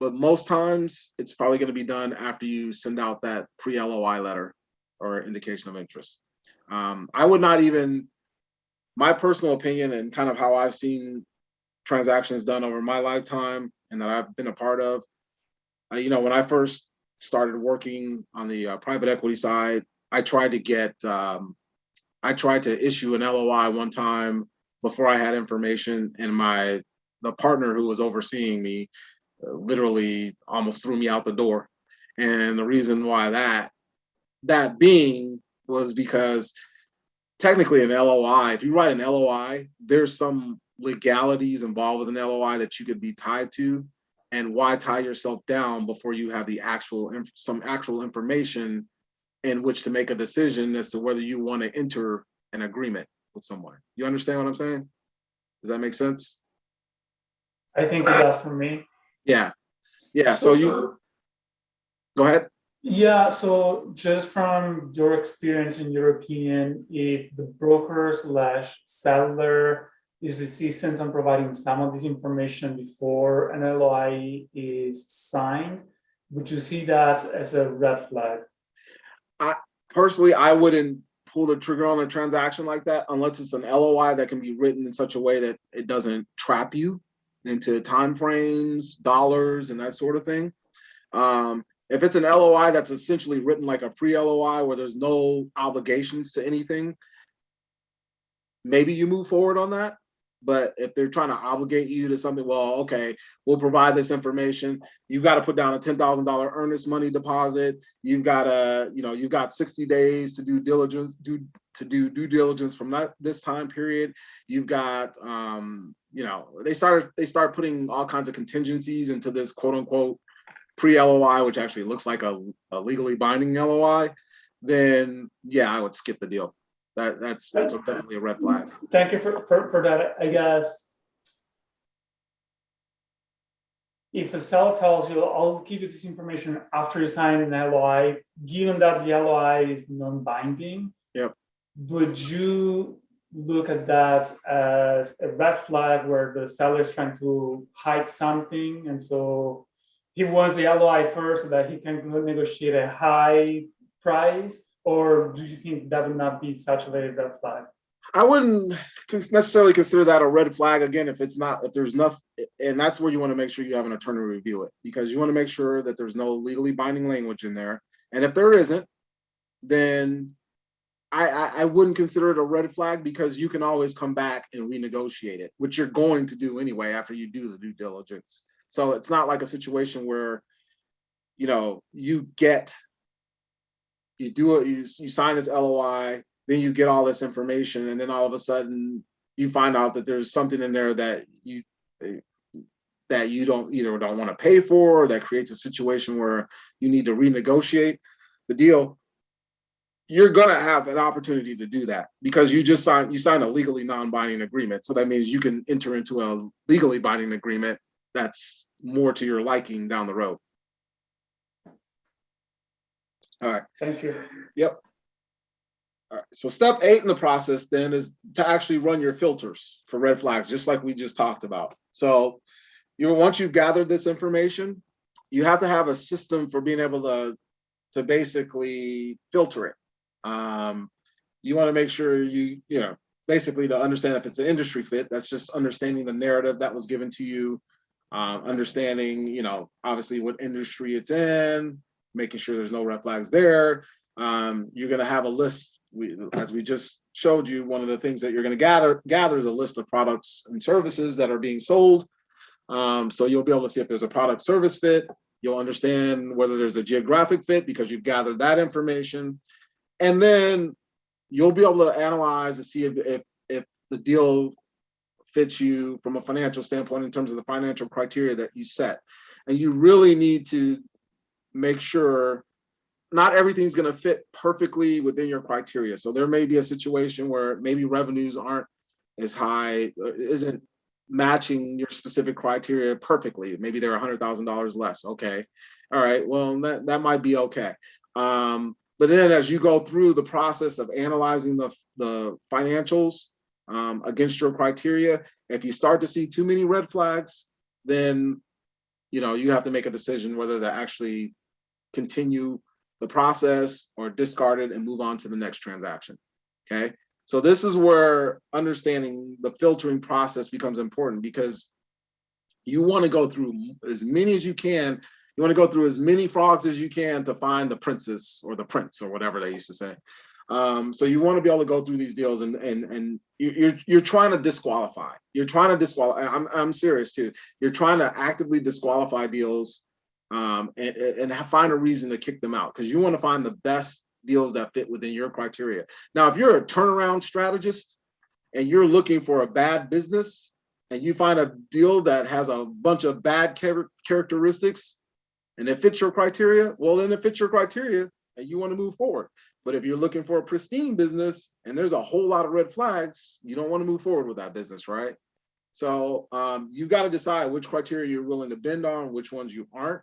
Speaker 2: but most times it's probably going to be done after you send out that pre-LOI letter. or indication of interest. I would not even, my personal opinion and kind of how I've seen transactions done over my lifetime and that I've been a part of, when I first started working on the private equity side, I tried to issue an LOI one time before I had information, and the partner who was overseeing me literally almost threw me out the door. And the reason why that being was because technically an LOI, if you write an LOI, there's some legalities involved with an LOI that you could be tied to. And why tie yourself down before you have some actual information in which to make a decision as to whether you want to enter an agreement with someone? You understand what I'm saying? Does that make sense?
Speaker 3: I think it does for me.
Speaker 2: Yeah. So you go ahead.
Speaker 3: Yeah, so just from your experience and your opinion, if the broker/seller is resistant on providing some of this information before an LOI is signed, would you see that as a red flag?
Speaker 2: Personally, I wouldn't pull the trigger on a transaction like that unless it's an LOI that can be written in such a way that it doesn't trap you into timeframes, dollars, and that sort of thing. If it's an LOI that's essentially written like a pre-LOI where there's no obligations to anything, maybe you move forward on that. But if they're trying to obligate you to something, well, okay, we'll provide this information. You've got to put down a $10,000 earnest money deposit. You've got 60 days to do due diligence from this time period. You've got, they start putting all kinds of contingencies into this quote unquote pre-LOI, which actually looks like a legally binding LOI. Then yeah, I would skip the deal. That's definitely a red flag.
Speaker 3: Thank you for that. I guess if a seller tells you, I'll give you this information after you sign an LOI, given that the LOI is non-binding,
Speaker 2: yep,
Speaker 3: would you look at that as a red flag where the seller is trying to hide something, and so he wants the LOI first so that he can negotiate a high price? Or do you think that would not be such a very red flag?
Speaker 2: I wouldn't necessarily consider that a red flag. Again, if there's nothing, and that's where you want to make sure you have an attorney review it, because you want to make sure that there's no legally binding language in there. And if there isn't, then I wouldn't consider it a red flag, because you can always come back and renegotiate it, which you're going to do anyway after you do the due diligence. So it's not like a situation where, you sign this LOI, then you get all this information, and then all of a sudden you find out that there's something in there that you don't want to pay for, or that creates a situation where you need to renegotiate the deal. You're gonna have an opportunity to do that because you sign a legally non-binding agreement. So that means you can enter into a legally binding agreement that's more to your liking down the road. All right.
Speaker 3: Thank you.
Speaker 2: Yep. All right. So step 8 in the process then is to actually run your filters for red flags, just like we just talked about. So once you've gathered this information, you have to have a system for being able to basically filter it. You want to make sure basically to understand if it's an industry fit. That's just understanding the narrative that was given to you, understanding, obviously what industry it's in, making sure there's no red flags there. You're going to have a list. As we just showed you, one of the things that you're going to gather is a list of products and services that are being sold. So you'll be able to see if there's a product service fit. You'll understand whether there's a geographic fit because you've gathered that information. And then you'll be able to analyze to see if the deal fits you from a financial standpoint in terms of the financial criteria that you set. And you really need to make sure not everything's going to fit perfectly within your criteria. So there may be a situation where maybe revenues aren't as high, isn't matching your specific criteria perfectly. Maybe they're $100,000 less. Okay. All right. Well, that might be okay. But then as you go through the process of analyzing the financials against your criteria, if you start to see too many red flags, then you have to make a decision whether to actually continue the process or discard it and move on to the next transaction. Okay. So this is where understanding the filtering process becomes important, because you want to go through as many as you can. You want to go through as many frogs as you can to find the princess or the prince or whatever they used to say. So you want to be able to go through these deals, and you're trying to disqualify. You're trying to disqualify. I'm serious too. You're trying to actively disqualify deals, and find a reason to kick them out, because you want to find the best deals that fit within your criteria. Now, if you're a turnaround strategist and you're looking for a bad business and you find a deal that has a bunch of bad characteristics and it fits your criteria, well, then it fits your criteria and you want to move forward. But if you're looking for a pristine business and there's a whole lot of red flags, you don't want to move forward with that business, right? So you've got to decide which criteria you're willing to bend on, which ones you aren't.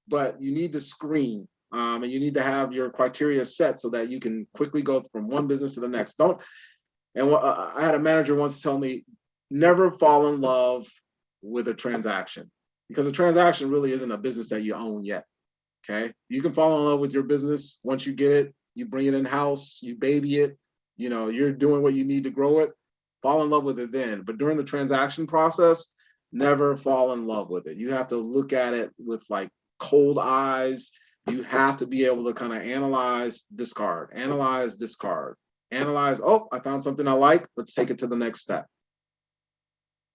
Speaker 2: But you need to screen, and you need to have your criteria set so that you can quickly go from one business to the next. I had a manager once tell me, never fall in love with a transaction, because a transaction really isn't a business that you own yet. Okay. You can fall in love with your business once you get it, you bring it in-house, you baby it, you're doing what you need to grow it, fall in love with it then. But during the transaction process, never fall in love with it. You have to look at it with like cold eyes. You have to be able to kind of analyze, discard, analyze, discard, analyze. Oh, I found something I like. Let's take it to the next step.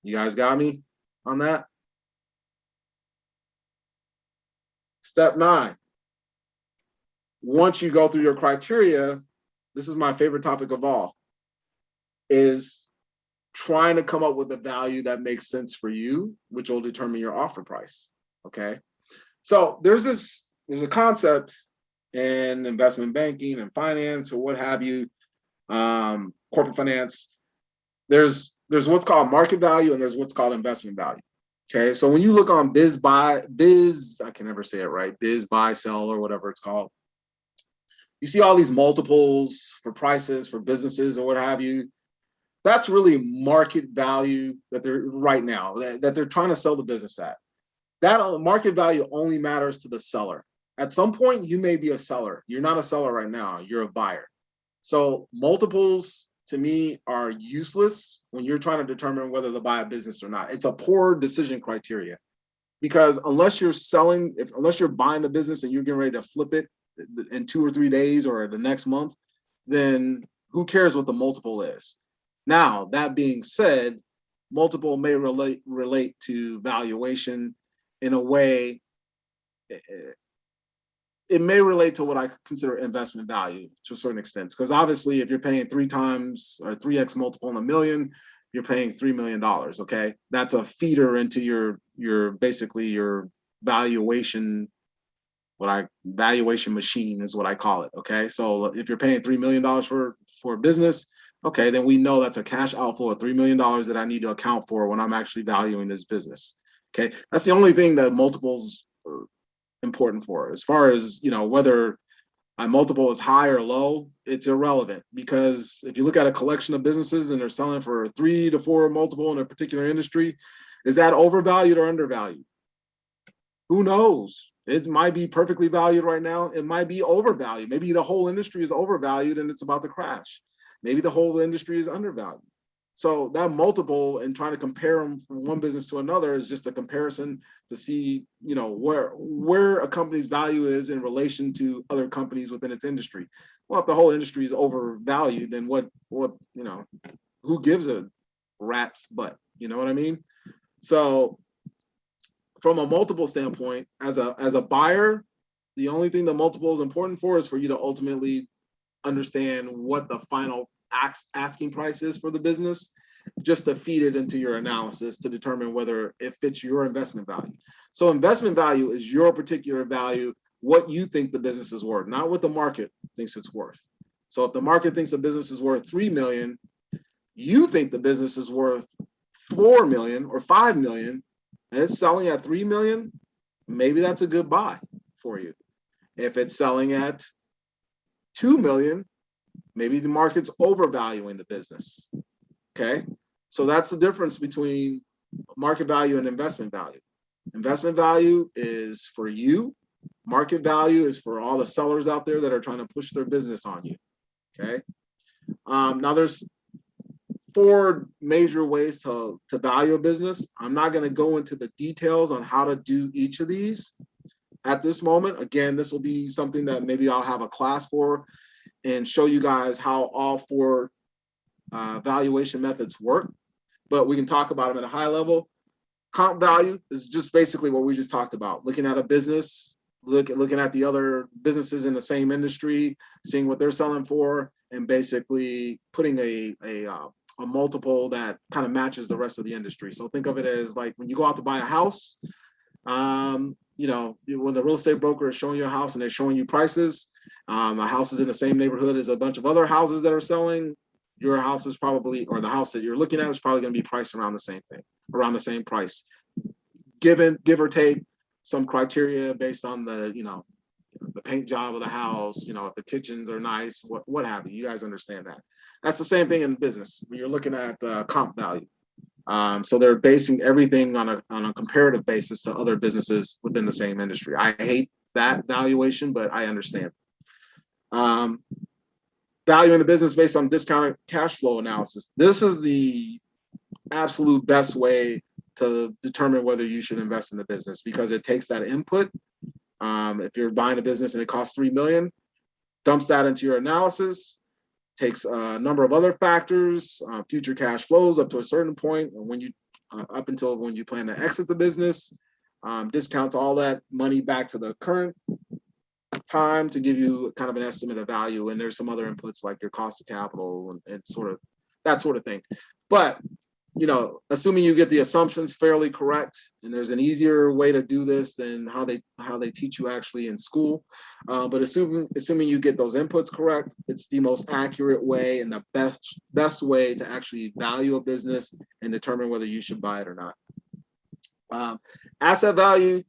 Speaker 2: You guys got me on that? Step 9. Once you go through your criteria, this is my favorite topic of all, is trying to come up with a value that makes sense for you, which will determine your offer price. Okay. So there's a concept in investment banking and finance or what have you, corporate finance. There's what's called market value and there's what's called investment value. Okay. So when you look on I can never say it right, biz, buy, sell, or whatever it's called, you see all these multiples for prices for businesses or what have you. That's really market value that they're right now, that they're trying to sell the business at. That market value only matters to the seller. At some point, you may be a seller. You're not a seller right now. You're a buyer. So multiples, to me, are useless when you're trying to determine whether to buy a business or not. It's a poor decision criteria, because unless you're buying the business and you're getting ready to flip it in 2 or 3 days or the next month, then who cares what the multiple is? Now, that being said, multiple may relate to valuation in a way. It may relate to what I consider investment value to a certain extent, because obviously if you're paying 3 times or 3x multiple on $1 million, you're paying $3 million. Okay. That's a feeder into your basically your valuation, valuation machine is what I call it. Okay. So if you're paying $3 million for a business, okay, then we know that's a cash outflow of $3 million that I need to account for when I'm actually valuing this business. Okay. That's the only thing that multiples are important for. As far as, whether a multiple is high or low, it's irrelevant, because if you look at a collection of businesses and they're selling for a 3 to 4 multiple in a particular industry, is that overvalued or undervalued? Who knows? It might be perfectly valued right now. It might be overvalued. Maybe the whole industry is overvalued and it's about to crash. Maybe the whole industry is undervalued. So that multiple and trying to compare them from one business to another is just a comparison to see, where a company's value is in relation to other companies within its industry. Well, if the whole industry is overvalued, then what, who gives a rat's butt? You know what I mean? So from a multiple standpoint, as a buyer, the only thing the multiple is important for is for you to ultimately understand what the final asking price is for the business, just to feed it into your analysis to determine whether it fits your investment value. So investment value is your particular value, what you think the business is worth, not what the market thinks it's worth. So if the market thinks the business is worth 3 million, you think the business is worth 4 million or 5 million, and it's selling at 3 million, maybe that's a good buy for you. If it's selling at 2 million, maybe the market's overvaluing the business. Okay. So that's the difference between market value and investment value. Investment value is for you. Market value is for all the sellers out there that are trying to push their business on you. Okay. Now there's 4 major ways to value a business. I'm not going to go into the details on how to do each of these at this moment. Again, this will be something that maybe I'll have a class for and show you guys how all 4 valuation methods work, but we can talk about them at a high level. Comp value is just basically what we just talked about, looking at a business, looking at the other businesses in the same industry, seeing what they're selling for, and basically putting a multiple that kind of matches the rest of the industry. So think of it as like when you go out to buy a house, you know, when the real estate broker is showing you a house and they're showing you prices, a house is in the same neighborhood as a bunch of other houses that are selling. Your house is probably, or the house that you're looking at is probably going to be priced around the same thing, around the same price, give or take some criteria based on the, you know, the paint job of the house, you know, if the kitchens are nice, what have you. You guys understand that. That's the same thing in business when you're looking at comp value. So they're basing everything on a comparative basis to other businesses within the same industry. I hate that valuation, but I understand. Valuing the business based on discounted cash flow analysis. This is the absolute best way to determine whether you should invest in the business, because it takes that input. If you're buying a business and it costs $3 million, dumps that into your analysis, takes a number of other factors, future cash flows up to a certain point, and when you up until when you plan to exit the business, discounts all that money back to the current time to give you kind of an estimate of value. And there's some other inputs like your cost of capital and sort of that sort of thing. But you know, assuming you get the assumptions fairly correct, and there's an easier way to do this than how they teach you actually in school. But assuming you get those inputs correct, it's the most accurate way and the best way to actually value a business and determine whether you should buy it or not. Asset value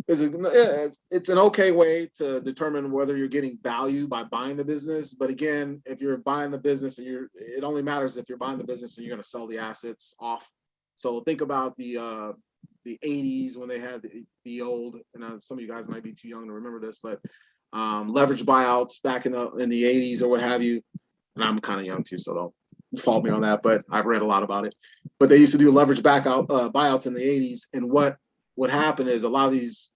Speaker 2: it's an okay way to determine whether you're getting value by buying the business. But again, if you're buying the business and it only matters if you're buying the business and you're going to sell the assets off. So think about the 80s when they had the old, and some of you guys might be too young to remember this, but leveraged buyouts back in the 80s or what have you. And I'm kind of young too, so don't fault me on that, but I've read a lot about it. But they used to do leveraged buyouts in the 80s, and what would happen is a lot of these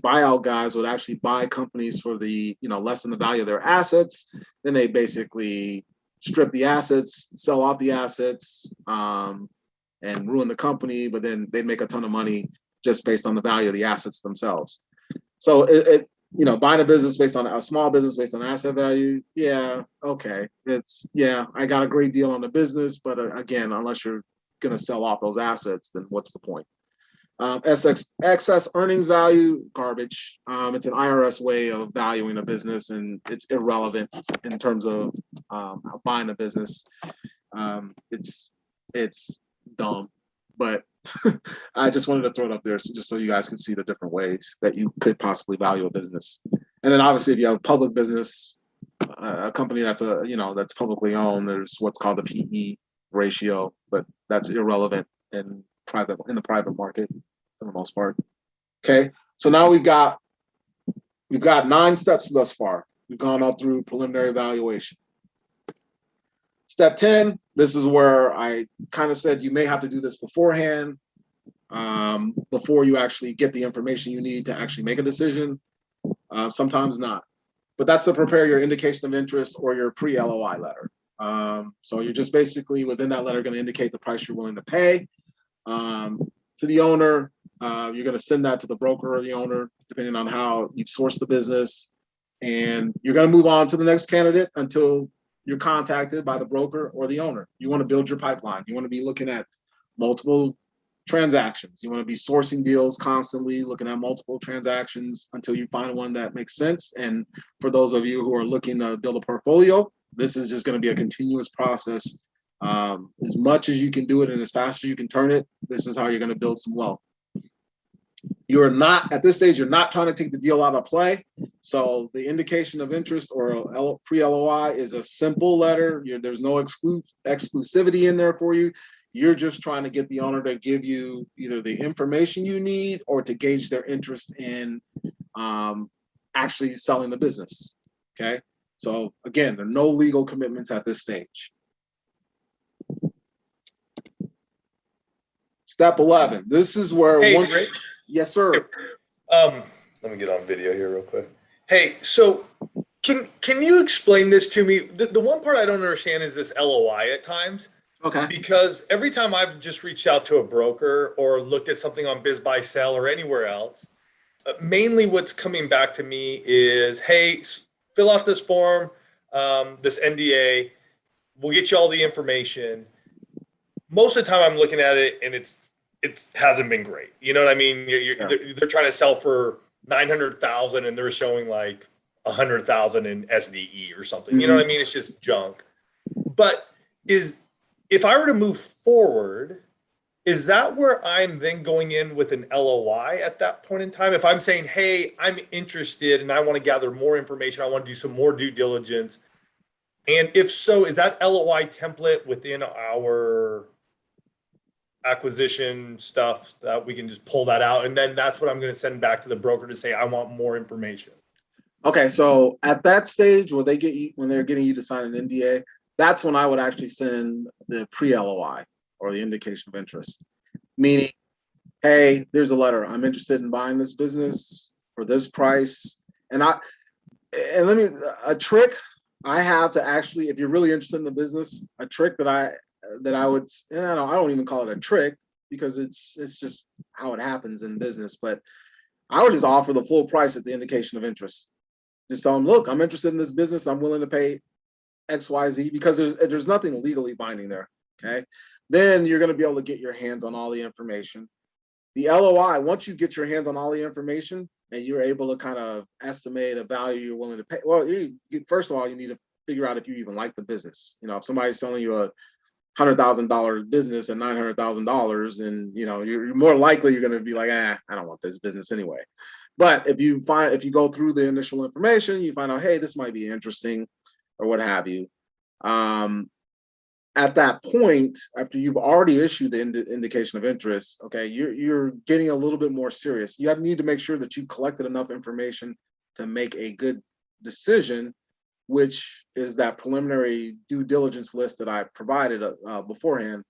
Speaker 2: buyout guys would actually buy companies for the, you know, less than the value of their assets. Then they basically strip the assets, sell off the assets, and ruin the company. But then they'd make a ton of money just based on the value of the assets themselves. So it you know, buying a business based on a small business based on asset value, yeah, okay, I got a great deal on the business, but again, unless you're going to sell off those assets, then what's the point? Excess earnings value, garbage. It's an IRS way of valuing a business, and it's irrelevant in terms of buying a business. It's dumb, but I just wanted to throw it up there just so you guys can see the different ways that you could possibly value a business. And then obviously, if you have a public business, a company that's that's publicly owned, there's what's called the PE ratio, but that's irrelevant in the private market for the most part. Okay, so now we've got 9 steps thus far. We've gone up through preliminary evaluation. Step 10, this is where I kind of said you may have to do this beforehand, before you actually get the information you need to actually make a decision. Sometimes not, but that's to prepare your indication of interest or your pre-LOI letter. So you're just basically within that letter going to indicate the price you're willing to pay to the owner. You're going to send that to the broker or the owner, depending on how you've sourced the business. And you're going to move on to the next candidate until you're contacted by the broker or the owner. You want to build your pipeline. You want to be looking at multiple transactions. You want to be sourcing deals constantly, looking at multiple transactions until you find one that makes sense. And for those of you who are looking to build a portfolio, this is just going to be a continuous process. As much as you can do it and as fast as you can turn it, this is how you're going to build some wealth. You're not, at this stage, you're not trying to take the deal out of play. So the indication of interest or pre-LOI is a simple letter. There's no exclusivity in there for you. You're just trying to get the owner to give you either the information you need or to gauge their interest in actually selling the business. Okay. So again, there are no legal commitments at this stage. Step 11. This is where
Speaker 4: Hey, Rich.
Speaker 2: Yes, sir.
Speaker 4: Let me get on video here real quick. Hey, so can you explain this to me? The one part I don't understand is this LOI at times.
Speaker 2: Okay.
Speaker 4: Because every time I've just reached out to a broker or looked at something on Biz Buy Sell or anywhere else, mainly what's coming back to me is, hey, fill out this form, this NDA. We'll get you all the information. Most of the time I'm looking at it and it hasn't been great. You know what I mean? They're trying to sell for 900,000 and they're showing like 100,000 in SDE or something. Mm-hmm. You know what I mean? It's just junk. But if I were to move forward, is that where I'm then going in with an LOI at that point in time? If I'm saying, hey, I'm interested and I want to gather more information, I want to do some more due diligence. And if so, is that LOI template within our acquisition stuff that we can just pull that out? And then that's what I'm going to send back to the broker to say, I want more information.
Speaker 2: Okay. So at that stage where when they're getting you to sign an NDA, that's when I would actually send the pre-LOI or the indication of interest, meaning, hey, there's a letter. I'm interested in buying this business for this price. A trick I have to actually, if you're really interested in the business, a trick that I would, I don't even call it a trick because it's just how it happens in business, but I would just offer the full price at the indication of interest. Just tell them, look, I'm interested in this business. I'm willing to pay XYZ because there's nothing legally binding there. Okay. Then you're going to be able to get your hands on all the information. The LOI, once you get your hands on all the information and you're able to kind of estimate a value you're willing to pay. Well, first of all, you need to figure out if you even like the business. If somebody's selling you a $100,000 business at $900,000, and you're more likely you're going to be like, I don't want this business anyway. But if you go through the initial information, you find out, hey, this might be interesting, or what have you. At that point, after you've already issued the indication of interest, okay, you're getting a little bit more serious. You need to make sure that you collected enough information to make a good decision, which is that preliminary due diligence list that I provided beforehand.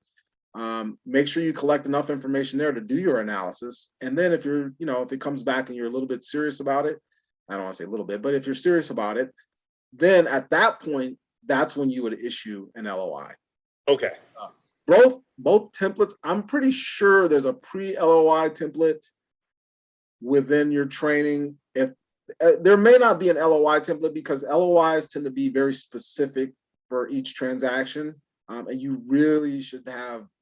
Speaker 2: Make sure you collect enough information there to do your analysis. And then if if it comes back and you're a little bit serious about it, I don't want to say a little bit, but if you're serious about it, then at that point, that's when you would issue an LOI.
Speaker 4: Okay.
Speaker 2: Both templates, I'm pretty sure there's a pre-LOI template within your training. If there may not be an LOI template because LOIs tend to be very specific for each transaction, and you really should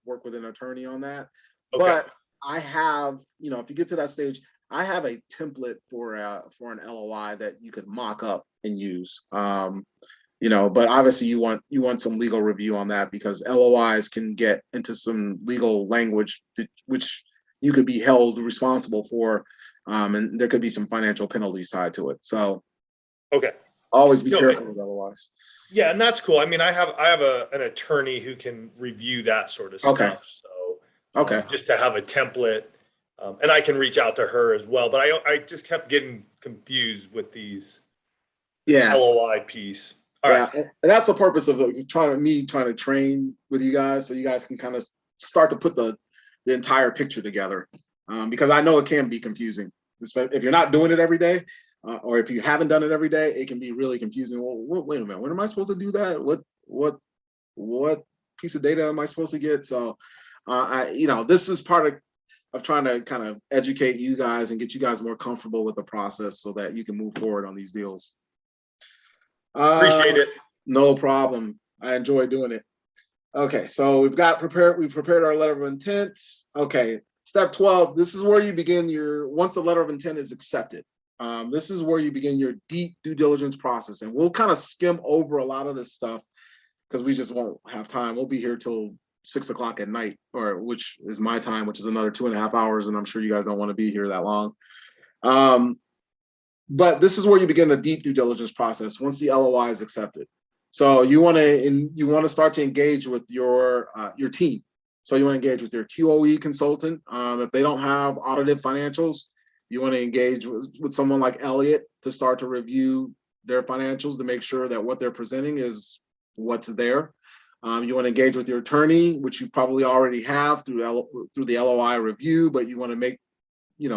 Speaker 2: work with an attorney on that. Okay. But I have, if you get to that stage, I have a template for an LOI that you could mock up and use. But obviously you want some legal review on that because LOIs can get into some legal language which you could be held responsible for, and there could be some financial penalties tied to it. So, okay, always be careful with LOIs.
Speaker 4: Yeah, and that's cool. I mean, I have an attorney who can review that sort of stuff. So, just to have a template. And I can reach out to her as well, but I just kept getting confused with this LOI piece. All right.
Speaker 2: And that's the purpose of trying to train with you guys, so you guys can kind of start to put the entire picture together, because I know it can be confusing, if you're not doing it every day, or if you haven't done it every day, it can be really confusing. Well, wait a minute, when am I supposed to do that? What piece of data am I supposed to get? So, this is part of trying to kind of educate you guys and get you guys more comfortable with the process so that you can move forward on these deals.
Speaker 4: Appreciate it.
Speaker 2: No problem. I enjoy doing it. Okay, so we've prepared our letter of intent. Okay, step 12, this is where you begin once the letter of intent is accepted, this is where you begin your deep due diligence process. And we'll kind of skim over a lot of this stuff because we just won't have time. We'll be here till 6 o'clock at night, which is my time, which is another 2.5 hours. And I'm sure you guys don't want to be here that long. But this is where you begin the deep due diligence process once the LOI is accepted. So you want to start to engage with your team. So you want to engage with your QOE consultant. If they don't have audited financials, You want to engage with someone like Elliot to start to review their financials to make sure that what they're presenting is what's there. You want to engage with your attorney, which you probably already have through the LOI review, but you want to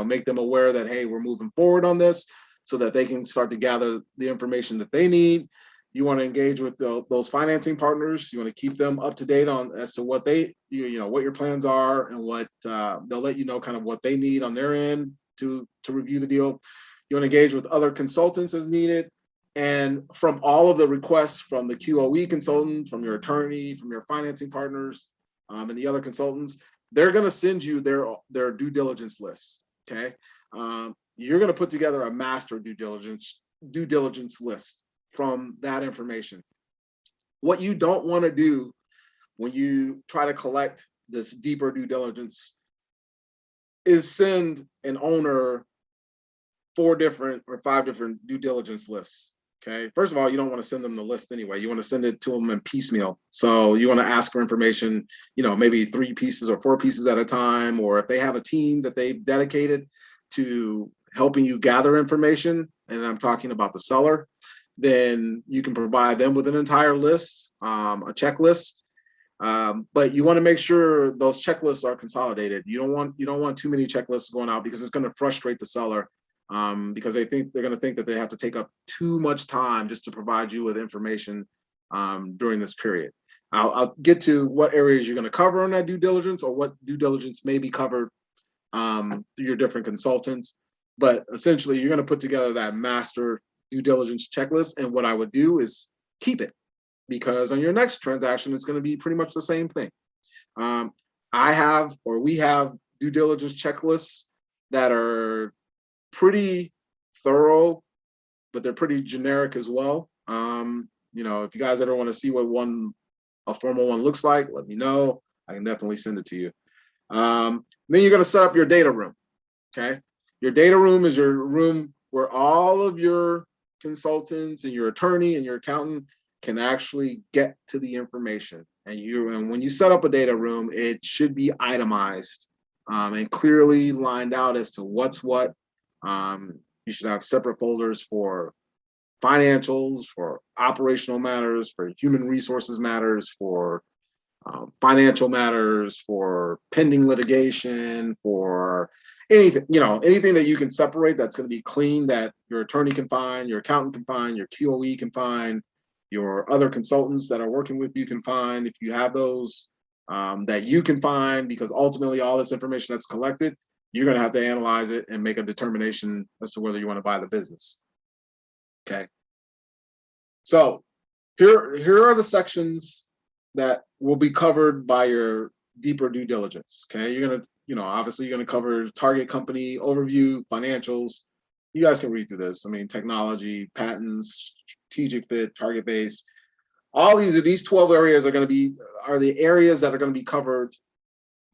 Speaker 2: make them aware that, hey, we're moving forward on this so that they can start to gather the information that they need. You want to engage with those financing partners. You want to keep them up to date on as to what what your plans are, and what they'll let you know kind of what they need on their end to review the deal. You want to engage with other consultants as needed. And from all of the requests from the QOE consultant, from your attorney, from your financing partners, and the other consultants, they're going to send you their due diligence lists. Okay, you're going to put together a master due diligence list from that information. What you don't want to do when you try to collect this deeper due diligence is send an owner 4 different or 5 different due diligence lists. Okay. First of all, you don't want to send them the list anyway. You want to send it to them in piecemeal. So you want to ask for information, maybe 3 pieces or 4 pieces at a time, or if they have a team that they've dedicated to helping you gather information, and I'm talking about the seller, then you can provide them with an entire list, a checklist. But you want to make sure those checklists are consolidated. You don't want too many checklists going out, because it's going to frustrate the seller. Because they're going to think that they have to take up too much time just to provide you with information during this period. I'll get to what areas you're going to cover on that due diligence, or what due diligence may be covered through your different consultants. But essentially, you're going to put together that master due diligence checklist. And what I would do is keep it, because on your next transaction, it's going to be pretty much the same thing. We have due diligence checklists that are pretty thorough, but they're pretty generic as well. If you guys ever want to see what a formal one looks like, let me know. I can definitely send it to you. Then you're going to set up your data room. Okay. Your data room is your room where all of your consultants and your attorney and your accountant can actually get to the information. And when you set up a data room, it should be itemized and clearly lined out as to what's what. You should have separate folders for financials, for operational matters, for human resources matters, for financial matters, for pending litigation, for anything that you can separate that's going to be clean, that your attorney can find, your accountant can find, your QOE can find, your other consultants that are working with you can find, if you have those, that you can find, because ultimately all this information that's collected, you're going to have to analyze it and make a determination as to whether you want to buy the business. Okay. So here are the sections that will be covered by your deeper due diligence. Okay. You're going to, obviously you're going to cover target company overview, financials. You guys can read through this. I mean, technology, patents, strategic fit, target base. All these 12 areas are the areas that are going to be covered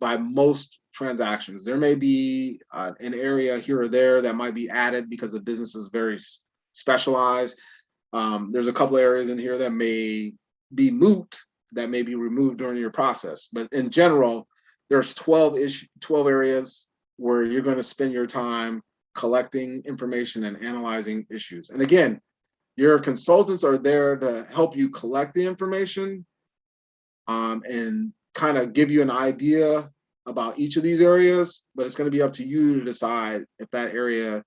Speaker 2: by most transactions. There may be an area here or there that might be added because the business is very specialized. There's a couple areas in here that may be moot, that may be removed during your process. But in general, there's 12 areas where you're going to spend your time collecting information and analyzing issues. And again, your consultants are there to help you collect the information and kind of give you an idea about each of these areas, but it's going to be up to you to decide if that area,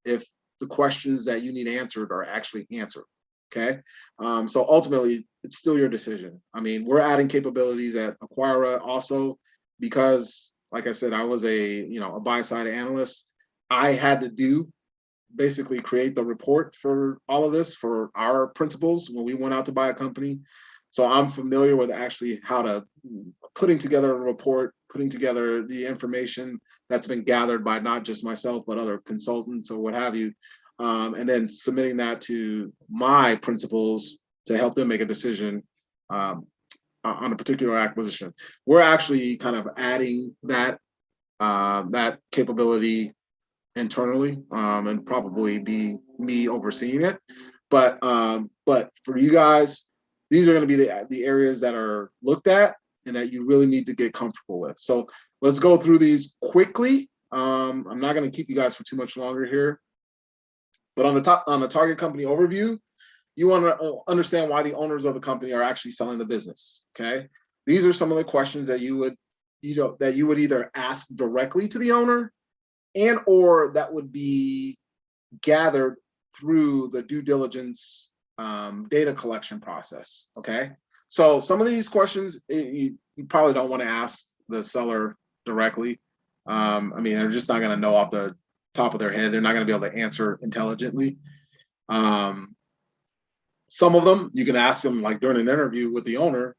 Speaker 2: if the questions that you need answered are actually answered. Okay. So ultimately, it's still your decision. I mean, we're adding capabilities at Acquira also because, like I said, I was a buy-side analyst. I had to basically create the report for all of this for our principals when we went out to buy a company. So I'm familiar with actually how to putting together a report, putting together the information that's been gathered by not just myself, but other consultants or what have you. And then submitting that to my principals to help them make a decision on a particular acquisition. We're actually kind of adding that capability internally, and probably be me overseeing it. But for you guys, these are going to be the areas that are looked at and that you really need to get comfortable with. So let's go through these quickly. I'm not going to keep you guys for too much longer here. But on the target company overview, you want to understand why the owners of the company are actually selling the business. Okay, these are some of the questions that you would either ask directly to the owner, and or that would be gathered through the due diligence data collection process. Okay, so some of these questions you probably don't want to ask the seller directly. I mean, they're just not going to know off the top of their head. They're not going to be able to answer intelligently. Some of them you can ask them like during an interview with the owner.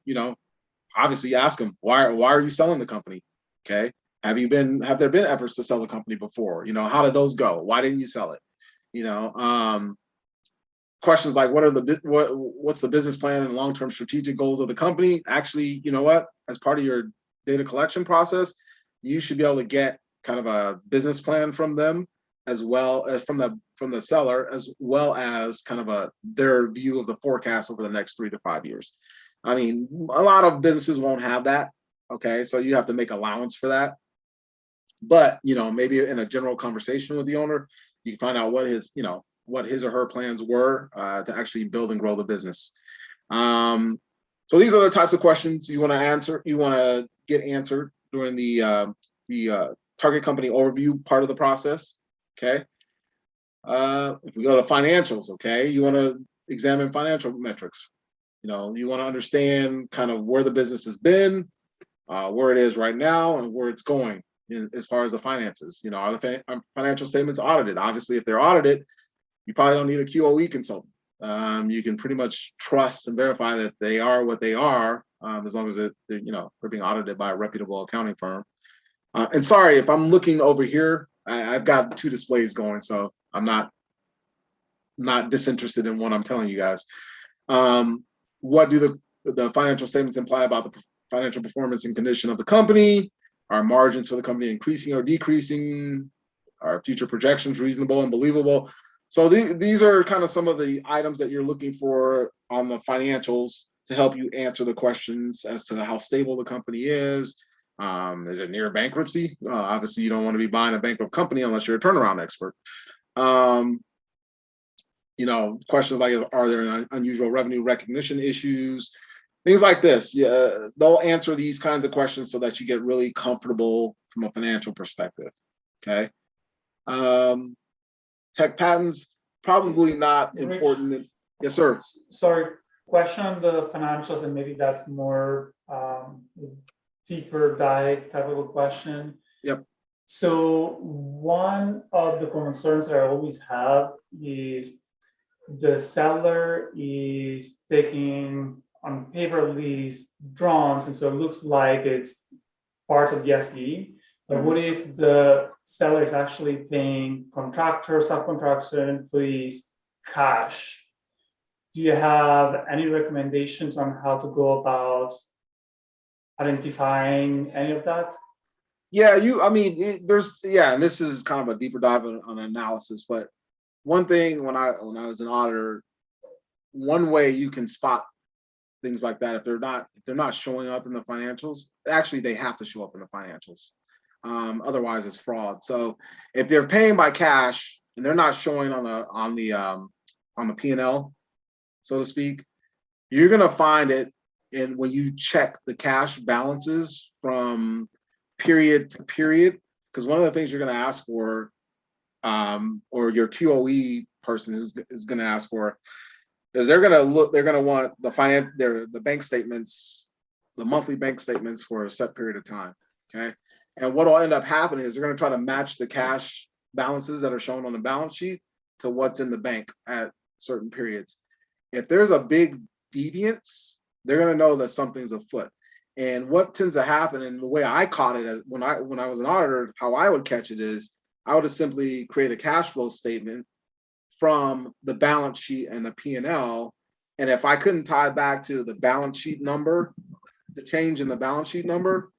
Speaker 2: Obviously ask them why are you selling the company? Okay, have there been efforts to sell the company before? How did those go? Why didn't you sell it? Questions like what's the business plan and long-term strategic goals of the company? Actually, as part of your data collection process, you should be able to get kind of a business plan from them, as well as from the seller, as well as kind of their view of the forecast over the next 3 to 5 years. I mean, a lot of businesses won't have that. Okay, so you have to make allowance for that. But maybe in a general conversation with the owner, you can find out what his or her plans were to actually build and grow the business. So these are the types of questions you want to get answered during the target company overview part of the process. Okay. If we go to financials, okay, you want to examine financial metrics. You want to understand kind of where the business has been, where it is right now, and where it's going as far as the finances. Are the financial statements audited? Obviously, if they're audited, you probably don't need a QOE consultant. You can pretty much trust and verify that they are what they are, as long as they're being audited by a reputable accounting firm. And sorry if I'm looking over here. I've got 2 displays going, so I'm not disinterested in what I'm telling you guys. What do the financial statements imply about the financial performance and condition of the company? Are margins for the company increasing or decreasing? Are future projections reasonable and believable? So these are kind of some of the items that you're looking for on the financials to help you answer the questions as to how stable the company is. Is it near bankruptcy? Obviously, you don't want to be buying a bankrupt company unless you're a turnaround expert. Questions like, are there unusual revenue recognition issues? Things like this. Yeah, they'll answer these kinds of questions so that you get really comfortable from a financial perspective. Okay. Tech patents, probably not important. Yes, sir.
Speaker 3: Sorry, question on the financials, and maybe that's more deeper dive type of a question.
Speaker 2: Yep.
Speaker 3: So one of the concerns that I always have is the seller is taking on paper lease drawings, and so it looks like it's part of the SDE. But what if the seller is actually paying contractors, subcontractors, employees cash? Do you have any recommendations on how to go about identifying any of that?
Speaker 2: Yeah, and this is kind of a deeper dive on analysis, but one thing when I was an auditor, one way you can spot things like that, if they're not showing up in the financials, actually they have to show up in the financials. Otherwise it's fraud. So if they're paying by cash and they're not showing on the P&L, so to speak, you're gonna find it when you check the cash balances from period to period, because one of the things you're going to ask for, or your QOE person is going to ask for, is they're going to want the bank statements, the monthly bank statements for a set period of time. Okay. And what will end up happening is they're going to try to match the cash balances that are shown on the balance sheet to what's in the bank at certain periods. If there's a big deviance, they're going to know that something's afoot. And what tends to happen, and the way I caught it as when I was an auditor, how I would catch it is I would just simply create a cash flow statement from the balance sheet and the P&L. And if I couldn't tie back to the balance sheet number, the change in the balance sheet number,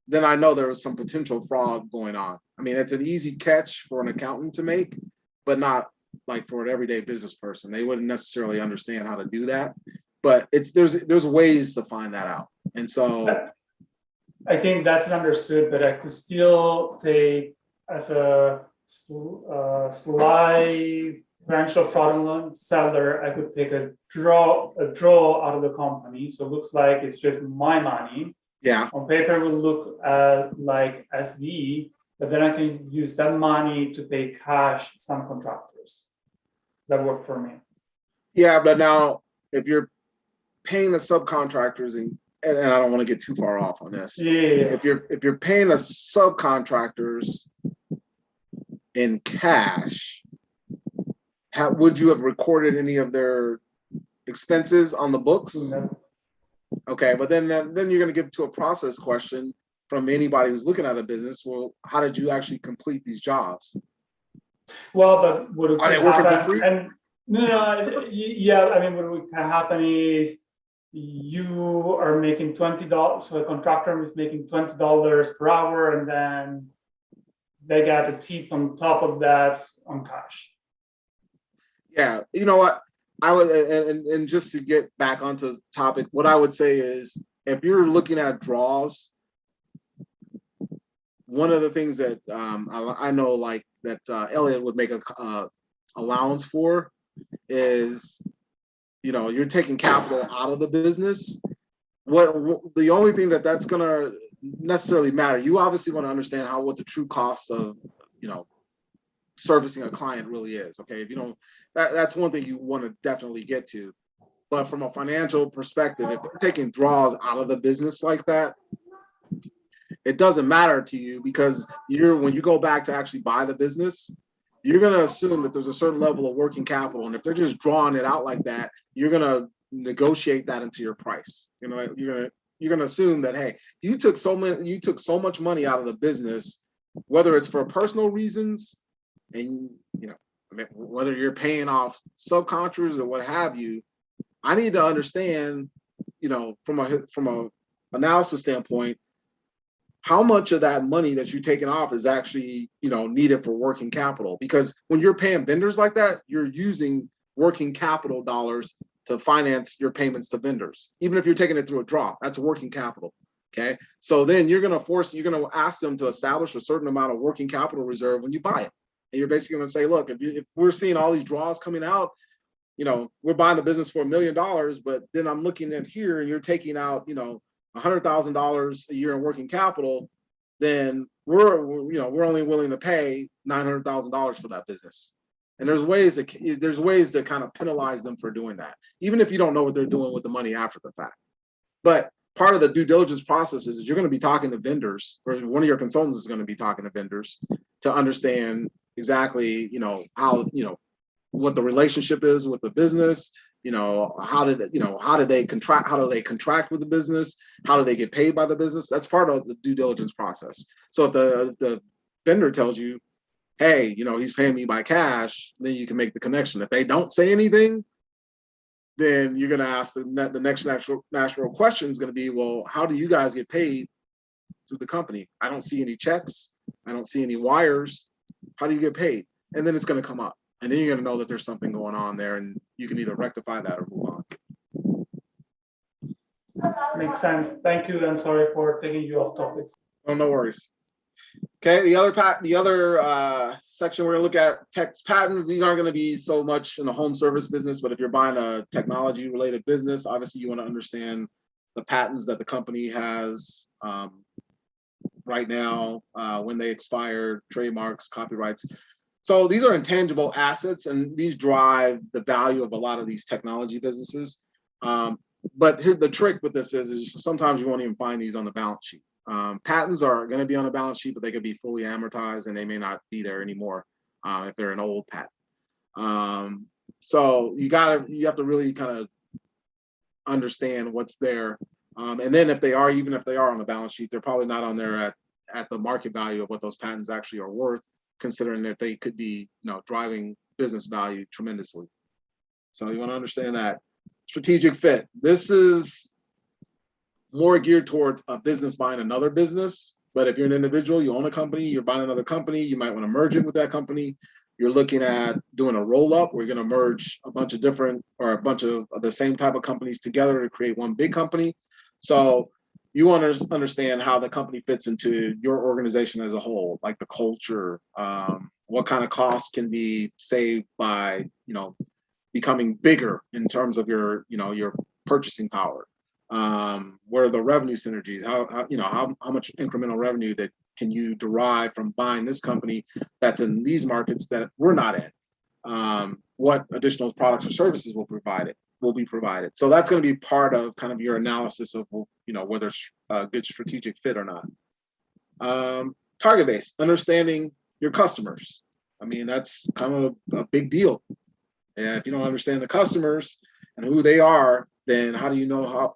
Speaker 2: then I know there was some potential fraud going on. I mean, it's an easy catch for an accountant to make, but not like for an everyday business person. They wouldn't necessarily understand how to do that. But there's ways to find that out. And so
Speaker 3: I think that's understood, but I could still take as a slight potential fraudulent seller, I could take a draw out of the company. So it looks like it's just my money.
Speaker 2: Yeah.
Speaker 3: On paper, it will look like SD, but then I can use that money to pay cash some contractors that work for me.
Speaker 2: Yeah, but now if you're paying the subcontractors and I don't want to get too far off on this.
Speaker 3: Yeah.
Speaker 2: If you're paying the subcontractors in cash, would you have recorded any of their expenses on the books?
Speaker 3: No.
Speaker 2: Okay, but then you're going to get to a process question from anybody who's looking at a business. Well, how did you actually complete these jobs?
Speaker 3: Well, but what
Speaker 2: Are they working for free?
Speaker 3: And yeah, I mean, what would happen is you are making $20, so a contractor is making $20 per hour, and then they got a tip on top of that on cash.
Speaker 2: Yeah, you know what? I would, and just to get back onto the topic, what I would say is if you're looking at draws, one of the things that I know like that Elliot would make a allowance for is, you know, you're taking capital out of the business. The only thing that's gonna necessarily matter, you obviously want to understand what the true cost of, you know, servicing a client really is. Okay, if you don't, that's one thing you want to definitely get to. But from a financial perspective, if you're taking draws out of the business like that, it doesn't matter to you, because when you go back to actually buy the business, you're going to assume that there's a certain level of working capital. And if they're just drawing it out like that, you're going to negotiate that into your price. You know, you're going to assume that, hey, you took so much money out of the business, whether it's for personal reasons, and, you know, I mean, whether you're paying off subcontractors or what have you. I need to understand, you know, from a analysis standpoint, how much of that money that you're taking off is actually, you know, needed for working capital. Because when you're paying vendors like that, you're using working capital dollars to finance your payments to vendors. Even if you're taking it through a draw, that's working capital. Okay. So then you're going to ask them to establish a certain amount of working capital reserve when you buy it. And you're basically going to say, look, if we're seeing all these draws coming out, you know, we're buying the business for $1 million, but then I'm looking at here and you're taking out, you know, $100,000 a year in working capital, then we're only willing to pay $900,000 for that business. And there's ways to kind of penalize them for doing that, even if you don't know what they're doing with the money after the fact. But part of the due diligence process is you're going to be talking to vendors, or one of your consultants is going to be talking to vendors to understand exactly, you know, how, you know, what the relationship is with the business. You know, how do they contract with the business? How do they get paid by the business? That's part of the due diligence process. So if the vendor tells you, hey, you know, he's paying me by cash, then you can make the connection. If they don't say anything, then you're going to ask the next natural question is going to be, well, how do you guys get paid through the company? I don't see any checks. I don't see any wires. How do you get paid? And then it's going to come up. And then you're going to know that there's something going on there, and you can either rectify that or move on.
Speaker 3: Makes sense. Thank you. I'm sorry for taking you off topic.
Speaker 2: Oh, no worries. Okay, the other section we're going to look at text patents. These aren't going to be so much in the home service business, but if you're buying a technology related business, obviously you want to understand the patents that the company has right now, when they expire, trademarks, copyrights. So these are intangible assets, and these drive the value of a lot of these technology businesses. But here, the trick with this is sometimes you won't even find these on the balance sheet. Patents are going to be on the balance sheet, but they could be fully amortized, and they may not be there anymore if they're an old patent. So you have to really kind of understand what's there. And then if they are on the balance sheet, they're probably not on there at the market value of what those patents actually are worth, considering that they could be, you know, driving business value tremendously. So you want to understand that. Strategic fit. This is more geared towards a business buying another business. But if you're an individual, you own a company, you're buying another company, you might want to merge it with that company. You're looking at doing a roll-up where you're going to merge a bunch of the same type of companies together to create one big company. So you want to understand how the company fits into your organization as a whole, like the culture, what kind of costs can be saved by, becoming bigger in terms of your purchasing power. What are the revenue synergies? How much incremental revenue that can you derive from buying this company that's in these markets that we're not in? What additional products or services will be provided. So that's going to be part of kind of your analysis of, whether it's a good strategic fit or not. Target base, understanding your customers. I mean, that's kind of a big deal. And if you don't understand the customers and who they are, then how do you know how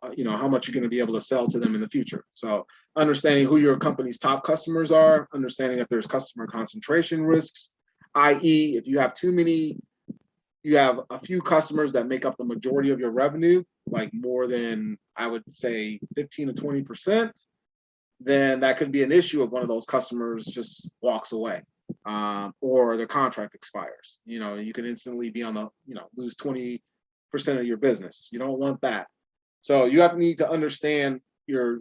Speaker 2: much you're going to be able to sell to them in the future? So understanding who your company's top customers are, understanding if there's customer concentration risks, i.e., if you have a few customers that make up the majority of your revenue, like more than, I would say, 15 to 20%, then that could be an issue if one of those customers just walks away, or their contract expires. You can instantly be on the, lose 20% of your business. You don't want that. So you need to understand who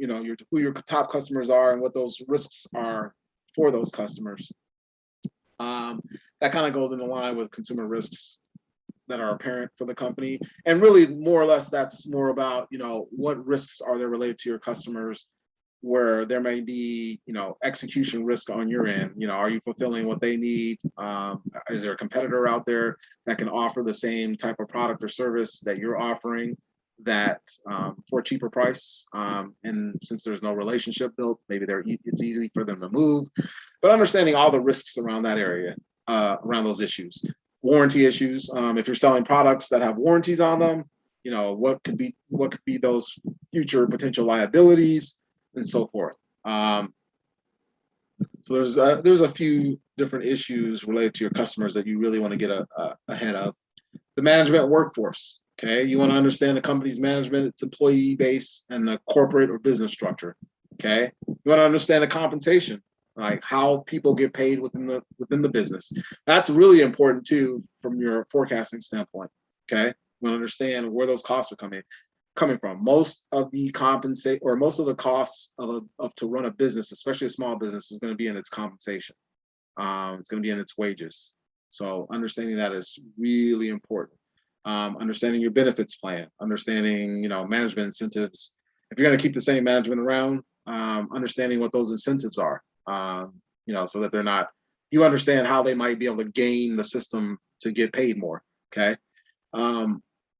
Speaker 2: your top customers are and what those risks are for those customers. That kind of goes in line with consumer risks that are apparent for the company. And really, more or less, that's more about, what risks are there related to your customers, where there may be, execution risk on your end. Are you fulfilling what they need? Is there a competitor out there that can offer the same type of product or service that you're offering that for a cheaper price? And since there's no relationship built, maybe it's easy for them to move. But understanding all the risks around that area, around those issues. Warranty issues. If you're selling products that have warranties on them, what could be those future potential liabilities and so forth. So there's a few different issues related to your customers that you really want to get ahead of. The management workforce. Okay, you want to understand the company's management, its employee base, and the corporate or business structure. Okay, you want to understand the compensation, like how people get paid within the business. That's really important too from your forecasting standpoint. Okay, you want to understand where those costs are coming from. Most of the costs to run a business, especially a small business, is going to be in its compensation. It's going to be in its wages. So understanding that is really important. Understanding your benefits plan, understanding management incentives. If you're going to keep the same management around, understanding what those incentives are. So that you understand how they might be able to gain the system to get paid more. Okay.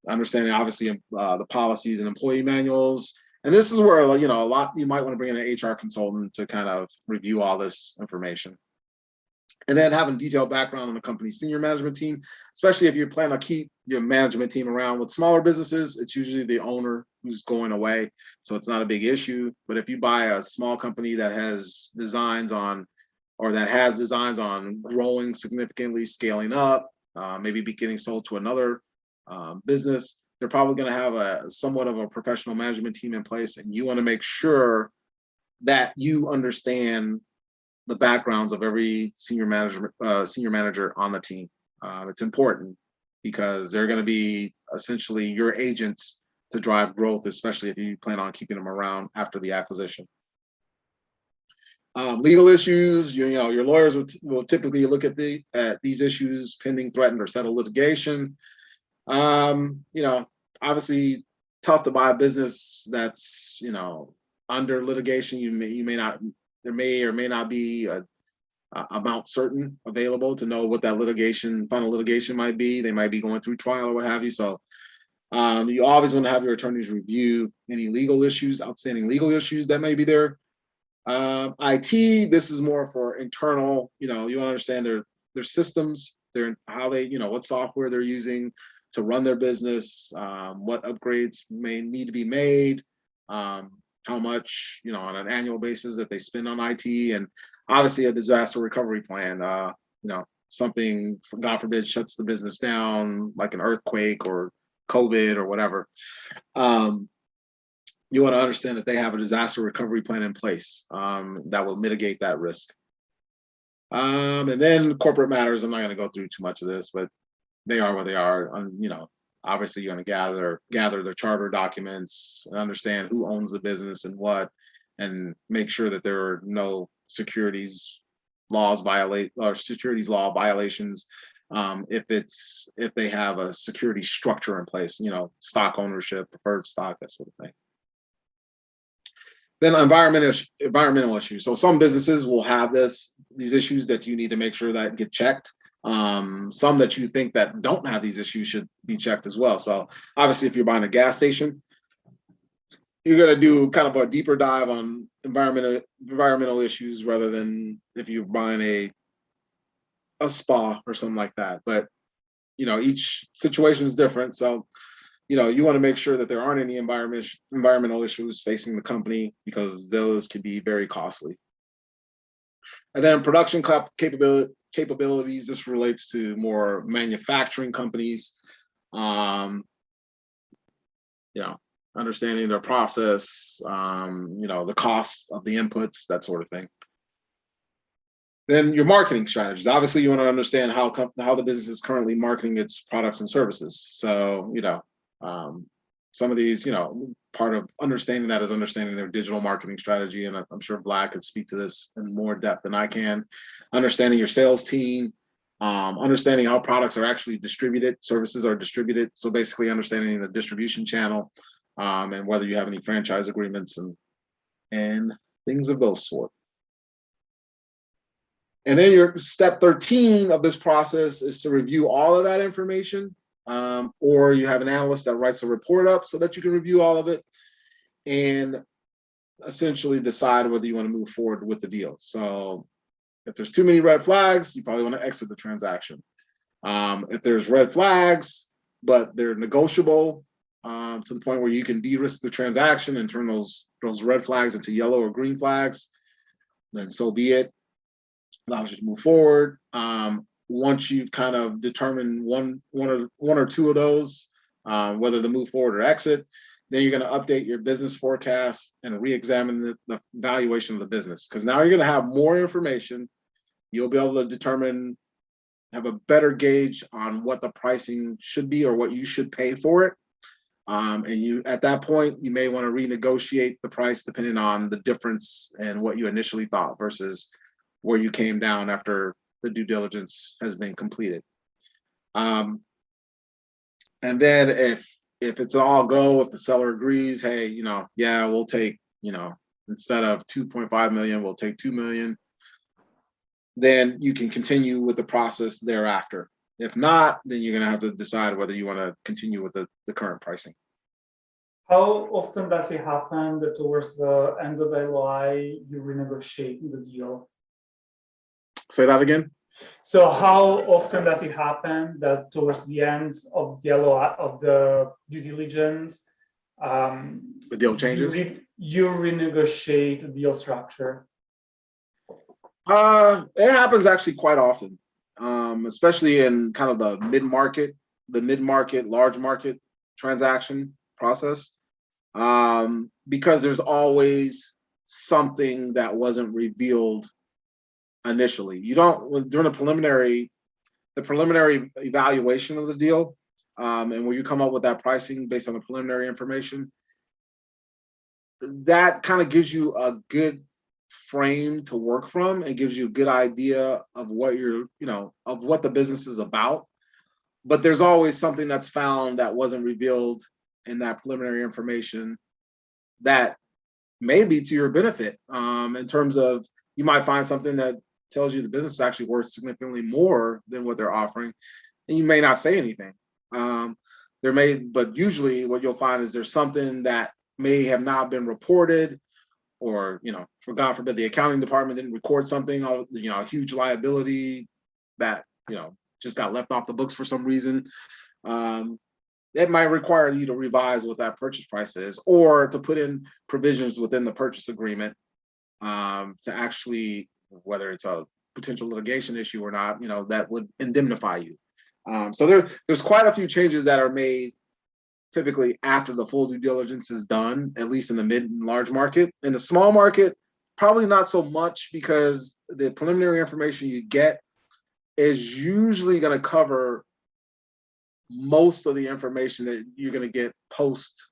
Speaker 2: Understanding obviously the policies and employee manuals. And this is where, you might want to bring in an HR consultant to kind of review all this information. And then having detailed background on the company's senior management team, especially if you plan to keep your management team around. With smaller businesses, it's usually the owner who's going away, so it's not a big issue. But if you buy a small company that has designs on growing significantly, scaling up, maybe be getting sold to another business, they're probably going to have a somewhat of a professional management team in place, and you want to make sure that you understand the backgrounds of every senior manager on the team. It's important because they're going to be essentially your agents to drive growth, especially if you plan on keeping them around after the acquisition. Legal issues, your lawyers will typically look at these issues: pending, threatened, or settled litigation. Obviously tough to buy a business that's under litigation. There may or may not be a amount certain available to know what that final litigation might be. They might be going through trial or what have you. So you always want to have your attorneys review any outstanding legal issues that may be there. IT, this is more for internal. You want to understand their systems, what software they're using to run their business, what upgrades may need to be made, how much, on an annual basis that they spend on IT, and obviously a disaster recovery plan. Something, God forbid, shuts the business down, like an earthquake or COVID or whatever. You want to understand that they have a disaster recovery plan in place that will mitigate that risk. And then corporate matters, I'm not going to go through too much of this, but they are what they are. Obviously you're going to gather their charter documents and understand who owns the business and what. and make sure that there are no securities law violations. If they have a security structure in place, stock ownership, preferred stock, that sort of thing. Then environmental issues. So some businesses will have these issues that you need to make sure that get checked. Some that you think that don't have these issues should be checked as well. So obviously, if you're buying a gas station, you're going to do kind of a deeper dive on environmental issues rather than if you're buying a spa or something like that. But each situation is different. So you want to make sure that there aren't any environmental issues facing the company, because those can be very costly. And then production capabilities. This relates to more manufacturing companies. Understanding their process, the cost of the inputs, that sort of thing. Then your marketing strategies. Obviously, you want to understand how the business is currently marketing its products and services. So, some of these, part of understanding that is understanding their digital marketing strategy. And I'm sure Vlad could speak to this in more depth than I can. Understanding your sales team, understanding how products are actually distributed, services are distributed. So basically understanding the distribution channel, and whether you have any franchise agreements and things of those sort. And then your step 13 of this process is to review all of that information, or you have an analyst that writes a report up so that you can review all of it and essentially decide whether you want to move forward with the deal. So if there's too many red flags, you probably want to exit the transaction. If there's red flags, but they're negotiable to the point where you can de-risk the transaction and turn those red flags into yellow or green flags, then so be it. Allows you to move forward. Once you've kind of determined one or two of those, whether to move forward or exit, then you're going to update your business forecast and re-examine the valuation of the business, because now you're going to have more information. You'll be able to have a better gauge on what the pricing should be or what you should pay for it. And at that point, you may want to renegotiate the price depending on the difference in what you initially thought versus where you came down after the due diligence has been completed. And then if it's all go, if the seller agrees, hey, yeah, we'll take, instead of 2.5 million, we'll take 2 million, then you can continue with the process thereafter. If not, then you're going to have to decide whether you want to continue with the current pricing.
Speaker 3: How often does it happen that towards the end of LOI, you renegotiate the deal?
Speaker 2: Say that again?
Speaker 3: So how often does it happen that towards the end of the LOI, of the due diligence,
Speaker 2: the deal changes?
Speaker 3: You renegotiate the deal structure?
Speaker 2: It happens actually quite often, especially in kind of the mid-market, large market transaction process, because there's always something that wasn't revealed initially. You don't, during the preliminary evaluation of the deal, and where you come up with that pricing based on the preliminary information, that kind of gives you a good frame to work from and gives you a good idea of what of what the business is about. But there's always something that's found that wasn't revealed in that preliminary information that may be to your benefit, in terms of you might find something that tells you the business is actually worth significantly more than what they're offering, and you may not say anything. But usually what you'll find is there's something that may have not been reported, or, for God forbid, the accounting department didn't record something, a huge liability that, just got left off the books for some reason. It might require you to revise what that purchase price is, or to put in provisions within the purchase agreement, to actually, whether it's a potential litigation issue or not, that would indemnify you. So there's quite a few changes that are made typically after the full due diligence is done, at least in the mid and large market. In the small market, probably not so much, because the preliminary information you get is usually going to cover most of the information that you're going to get post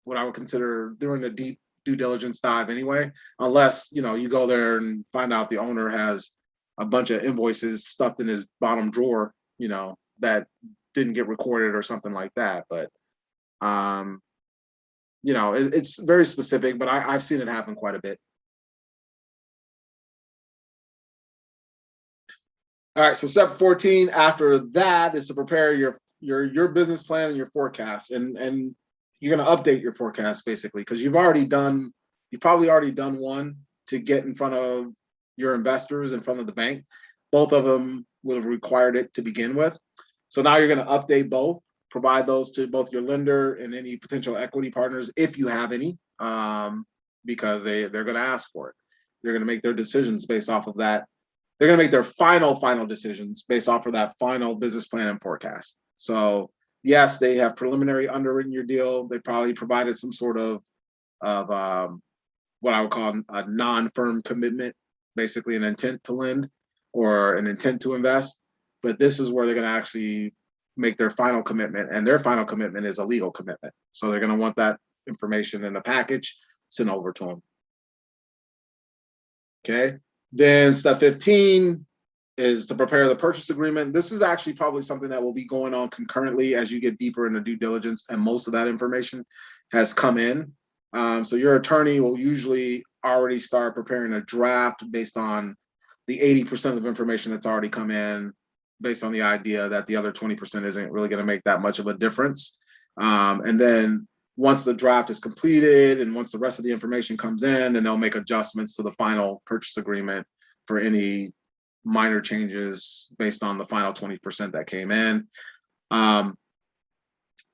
Speaker 2: what I would consider doing a deep due diligence dive anyway, unless, you know, you go there and find out the owner has a bunch of invoices stuffed in his bottom drawer, you know, that didn't get recorded or something like that. But, you know, it's very specific, but I've seen it happen quite a bit. All right, so step 14 after that is to prepare your business plan and your forecast, and you're going to update your forecast basically, because you've probably already done one to get in front of your investors, in front of the bank. Both of them would have required it to begin with. So now you're going to update both, provide those to both your lender and any potential equity partners if you have any, because they're going to ask for it. They're going to make their decisions based off of that. They're going to make their final decisions based off of that final business plan and forecast. So yes, they have preliminary underwritten your deal. They probably provided some sort of what I would call a non-firm commitment, basically an intent to lend or an intent to invest. But this is where they're going to actually make their final commitment, and their final commitment is a legal commitment. So they're going to want that information in a package sent over to them. Okay. Then step 15 is to prepare the purchase agreement. This is actually probably something that will be going on concurrently as you get deeper into due diligence, and most of that information has come in. So your attorney will usually already start preparing a draft based on the 80% of information that's already come in, based on the idea that the other 20% isn't really going to make that much of a difference. And then once the draft is completed and once the rest of the information comes in, then they'll make adjustments to the final purchase agreement for any minor changes based on the final 20% that came in. That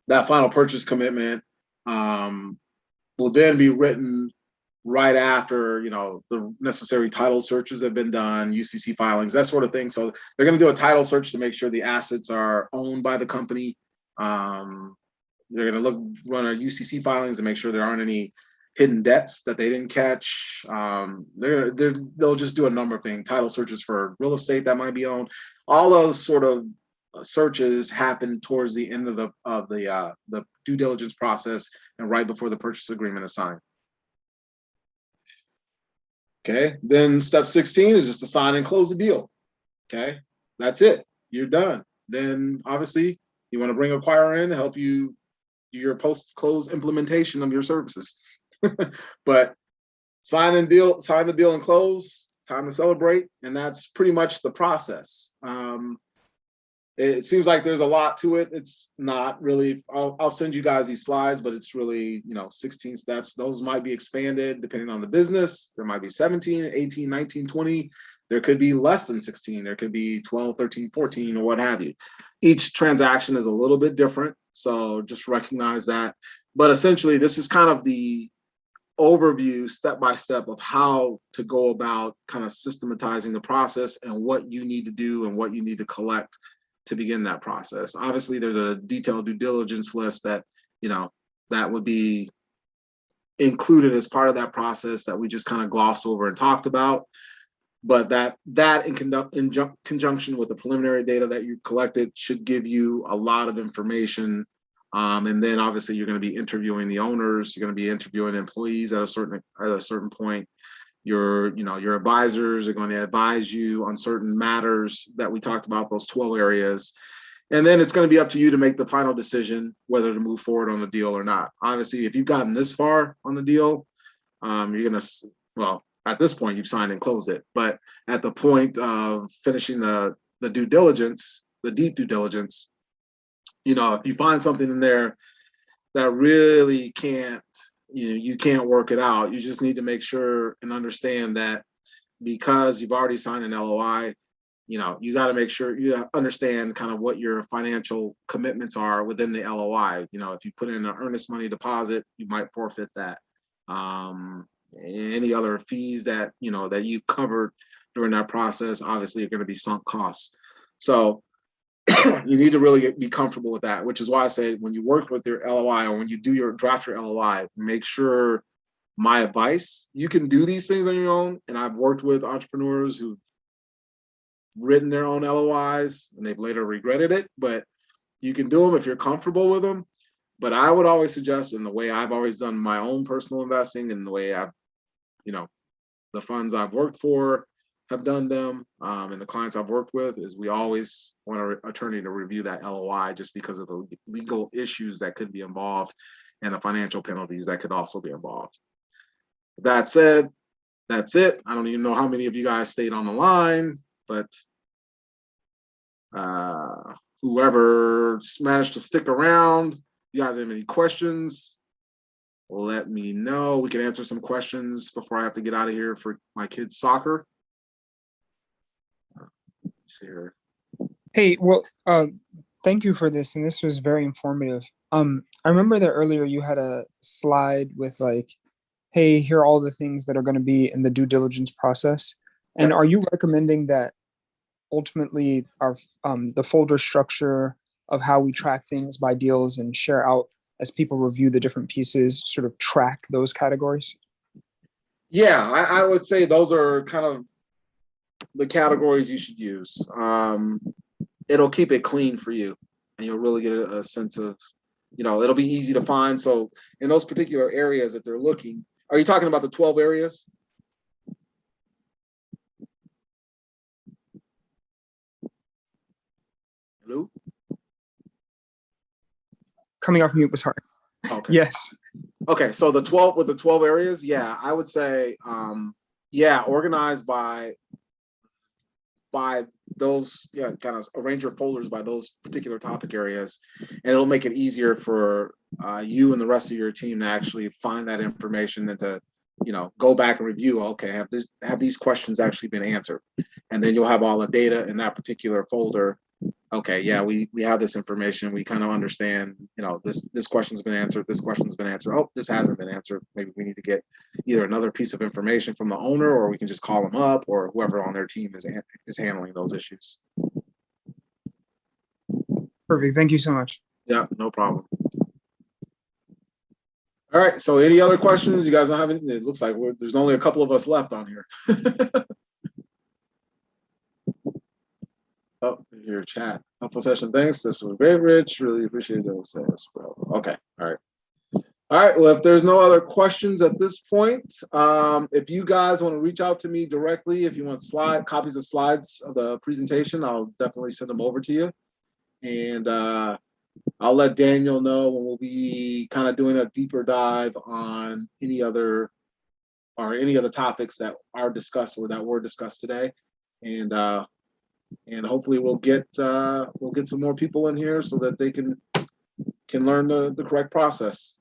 Speaker 2: final purchase commitment will then be written right after, you know, the necessary title searches have been done, UCC filings, that sort of thing. So they're going to do a title search to make sure the assets are owned by the company. They're going to run a UCC filings to make sure there aren't any hidden debts that they didn't catch. They'll just do a number of things. Title searches for real estate that might be owned. All those sort of searches happen towards the end of the due diligence process and right before the purchase agreement is signed. Okay. Then step 16 is just to sign and close the deal. Okay. That's it. You're done. Then obviously you want to bring an acquirer in to help you do your post-close implementation of your services. But sign the deal and close, time to celebrate. And that's pretty much the process. It seems like there's a lot to it. It's not really. I'll send you guys these slides, but it's really, 16 steps. Those might be expanded depending on the business. There might be 17, 18, 19, 20. There could be less than 16. There could be 12, 13, 14, or what have you. Each transaction is a little bit different, so just recognize that. But essentially, this is kind of the overview, step-by-step, of how to go about kind of systematizing the process and what you need to do and what you need to collect to begin that process. Obviously, there's a detailed due diligence list that, that would be included as part of that process that we just kind of glossed over and talked about. But that in conjunction with the preliminary data that you collected should give you a lot of information. And then obviously you're going to be interviewing the owners, you're going to be interviewing employees at a certain point. Your advisors are going to advise you on certain matters that we talked about, those 12 areas. And then it's going to be up to you to make the final decision whether to move forward on the deal or not. Obviously, if you've gotten this far on the deal, you're going to, at this point, you've signed and closed it. But at the point of finishing the due diligence, the deep due diligence, if you find something in there that really can't, you can't work it out, you just need to make sure and understand that because you've already signed an LOI, you got to make sure you understand kind of what your financial commitments are within the LOI. If you put in an earnest money deposit, you might forfeit that. Any other fees that you covered during that process obviously are going to be sunk costs. So you need to really be comfortable with that, which is why I say when you work with your LOI or when you do your draft your LOI, make sure, my advice, you can do these things on your own. And I've worked with entrepreneurs who've written their own LOIs and they've later regretted it, but you can do them if you're comfortable with them. But I would always suggest, in the way I've always done my own personal investing and the way I've, the funds I've worked for have done them, and the clients I've worked with, is we always want our attorney to review that LOI, just because of the legal issues that could be involved and the financial penalties that could also be involved. That said, that's it. I don't even know how many of you guys stayed on the line, but whoever managed to stick around, you guys have any questions, let me know. We can answer some questions before I have to get out of here for my kids' soccer. Let's see here.
Speaker 5: Hey, well, thank you for this, and this was very informative. I remember that earlier you had a slide with like, hey, here are all the things that are going to be in the due diligence process. And
Speaker 2: Yep.
Speaker 5: Are you recommending that ultimately our the folder structure of how we track things by deals and share out as people review the different pieces, sort of track those categories?
Speaker 2: Yeah, I would say those are kind of the categories you should use. It'll keep it clean for you, and you'll really get a sense of, it'll be easy to find. So in those particular areas that they're looking, are you talking about the 12 areas? Hello?
Speaker 5: Coming off mute was hard.
Speaker 2: Okay.
Speaker 5: Yes.
Speaker 2: Okay, so the 12 areas, yeah, I would say, organized by those, kind of arrange your folders by those particular topic areas, and it'll make it easier for you and the rest of your team to actually find that information and to, go back and review. Okay, have these questions actually been answered? And then you'll have all the data in that particular folder. Okay, yeah, we have this information. We kind of understand, this question's been answered. This question's been answered. Oh, this hasn't been answered. Maybe we need to get either another piece of information from the owner, or we can just call them up, or whoever on their team is handling those issues.
Speaker 5: Perfect. Thank you so much.
Speaker 2: Yeah, no problem. All right. So any other questions? You guys don't have any? It looks like there's only a couple of us left on here. Oh, your chat. Helpful session. Thanks. This was great, Rich. Really appreciate those. Okay. All right. All right. Well, if there's no other questions at this point, if you guys want to reach out to me directly, if you want copies of slides of the presentation, I'll definitely send them over to you. And I'll let Daniel know when we'll be kind of doing a deeper dive on any other topics that are discussed or that were discussed today. And hopefully we'll get some more people in here so that they can learn the correct process.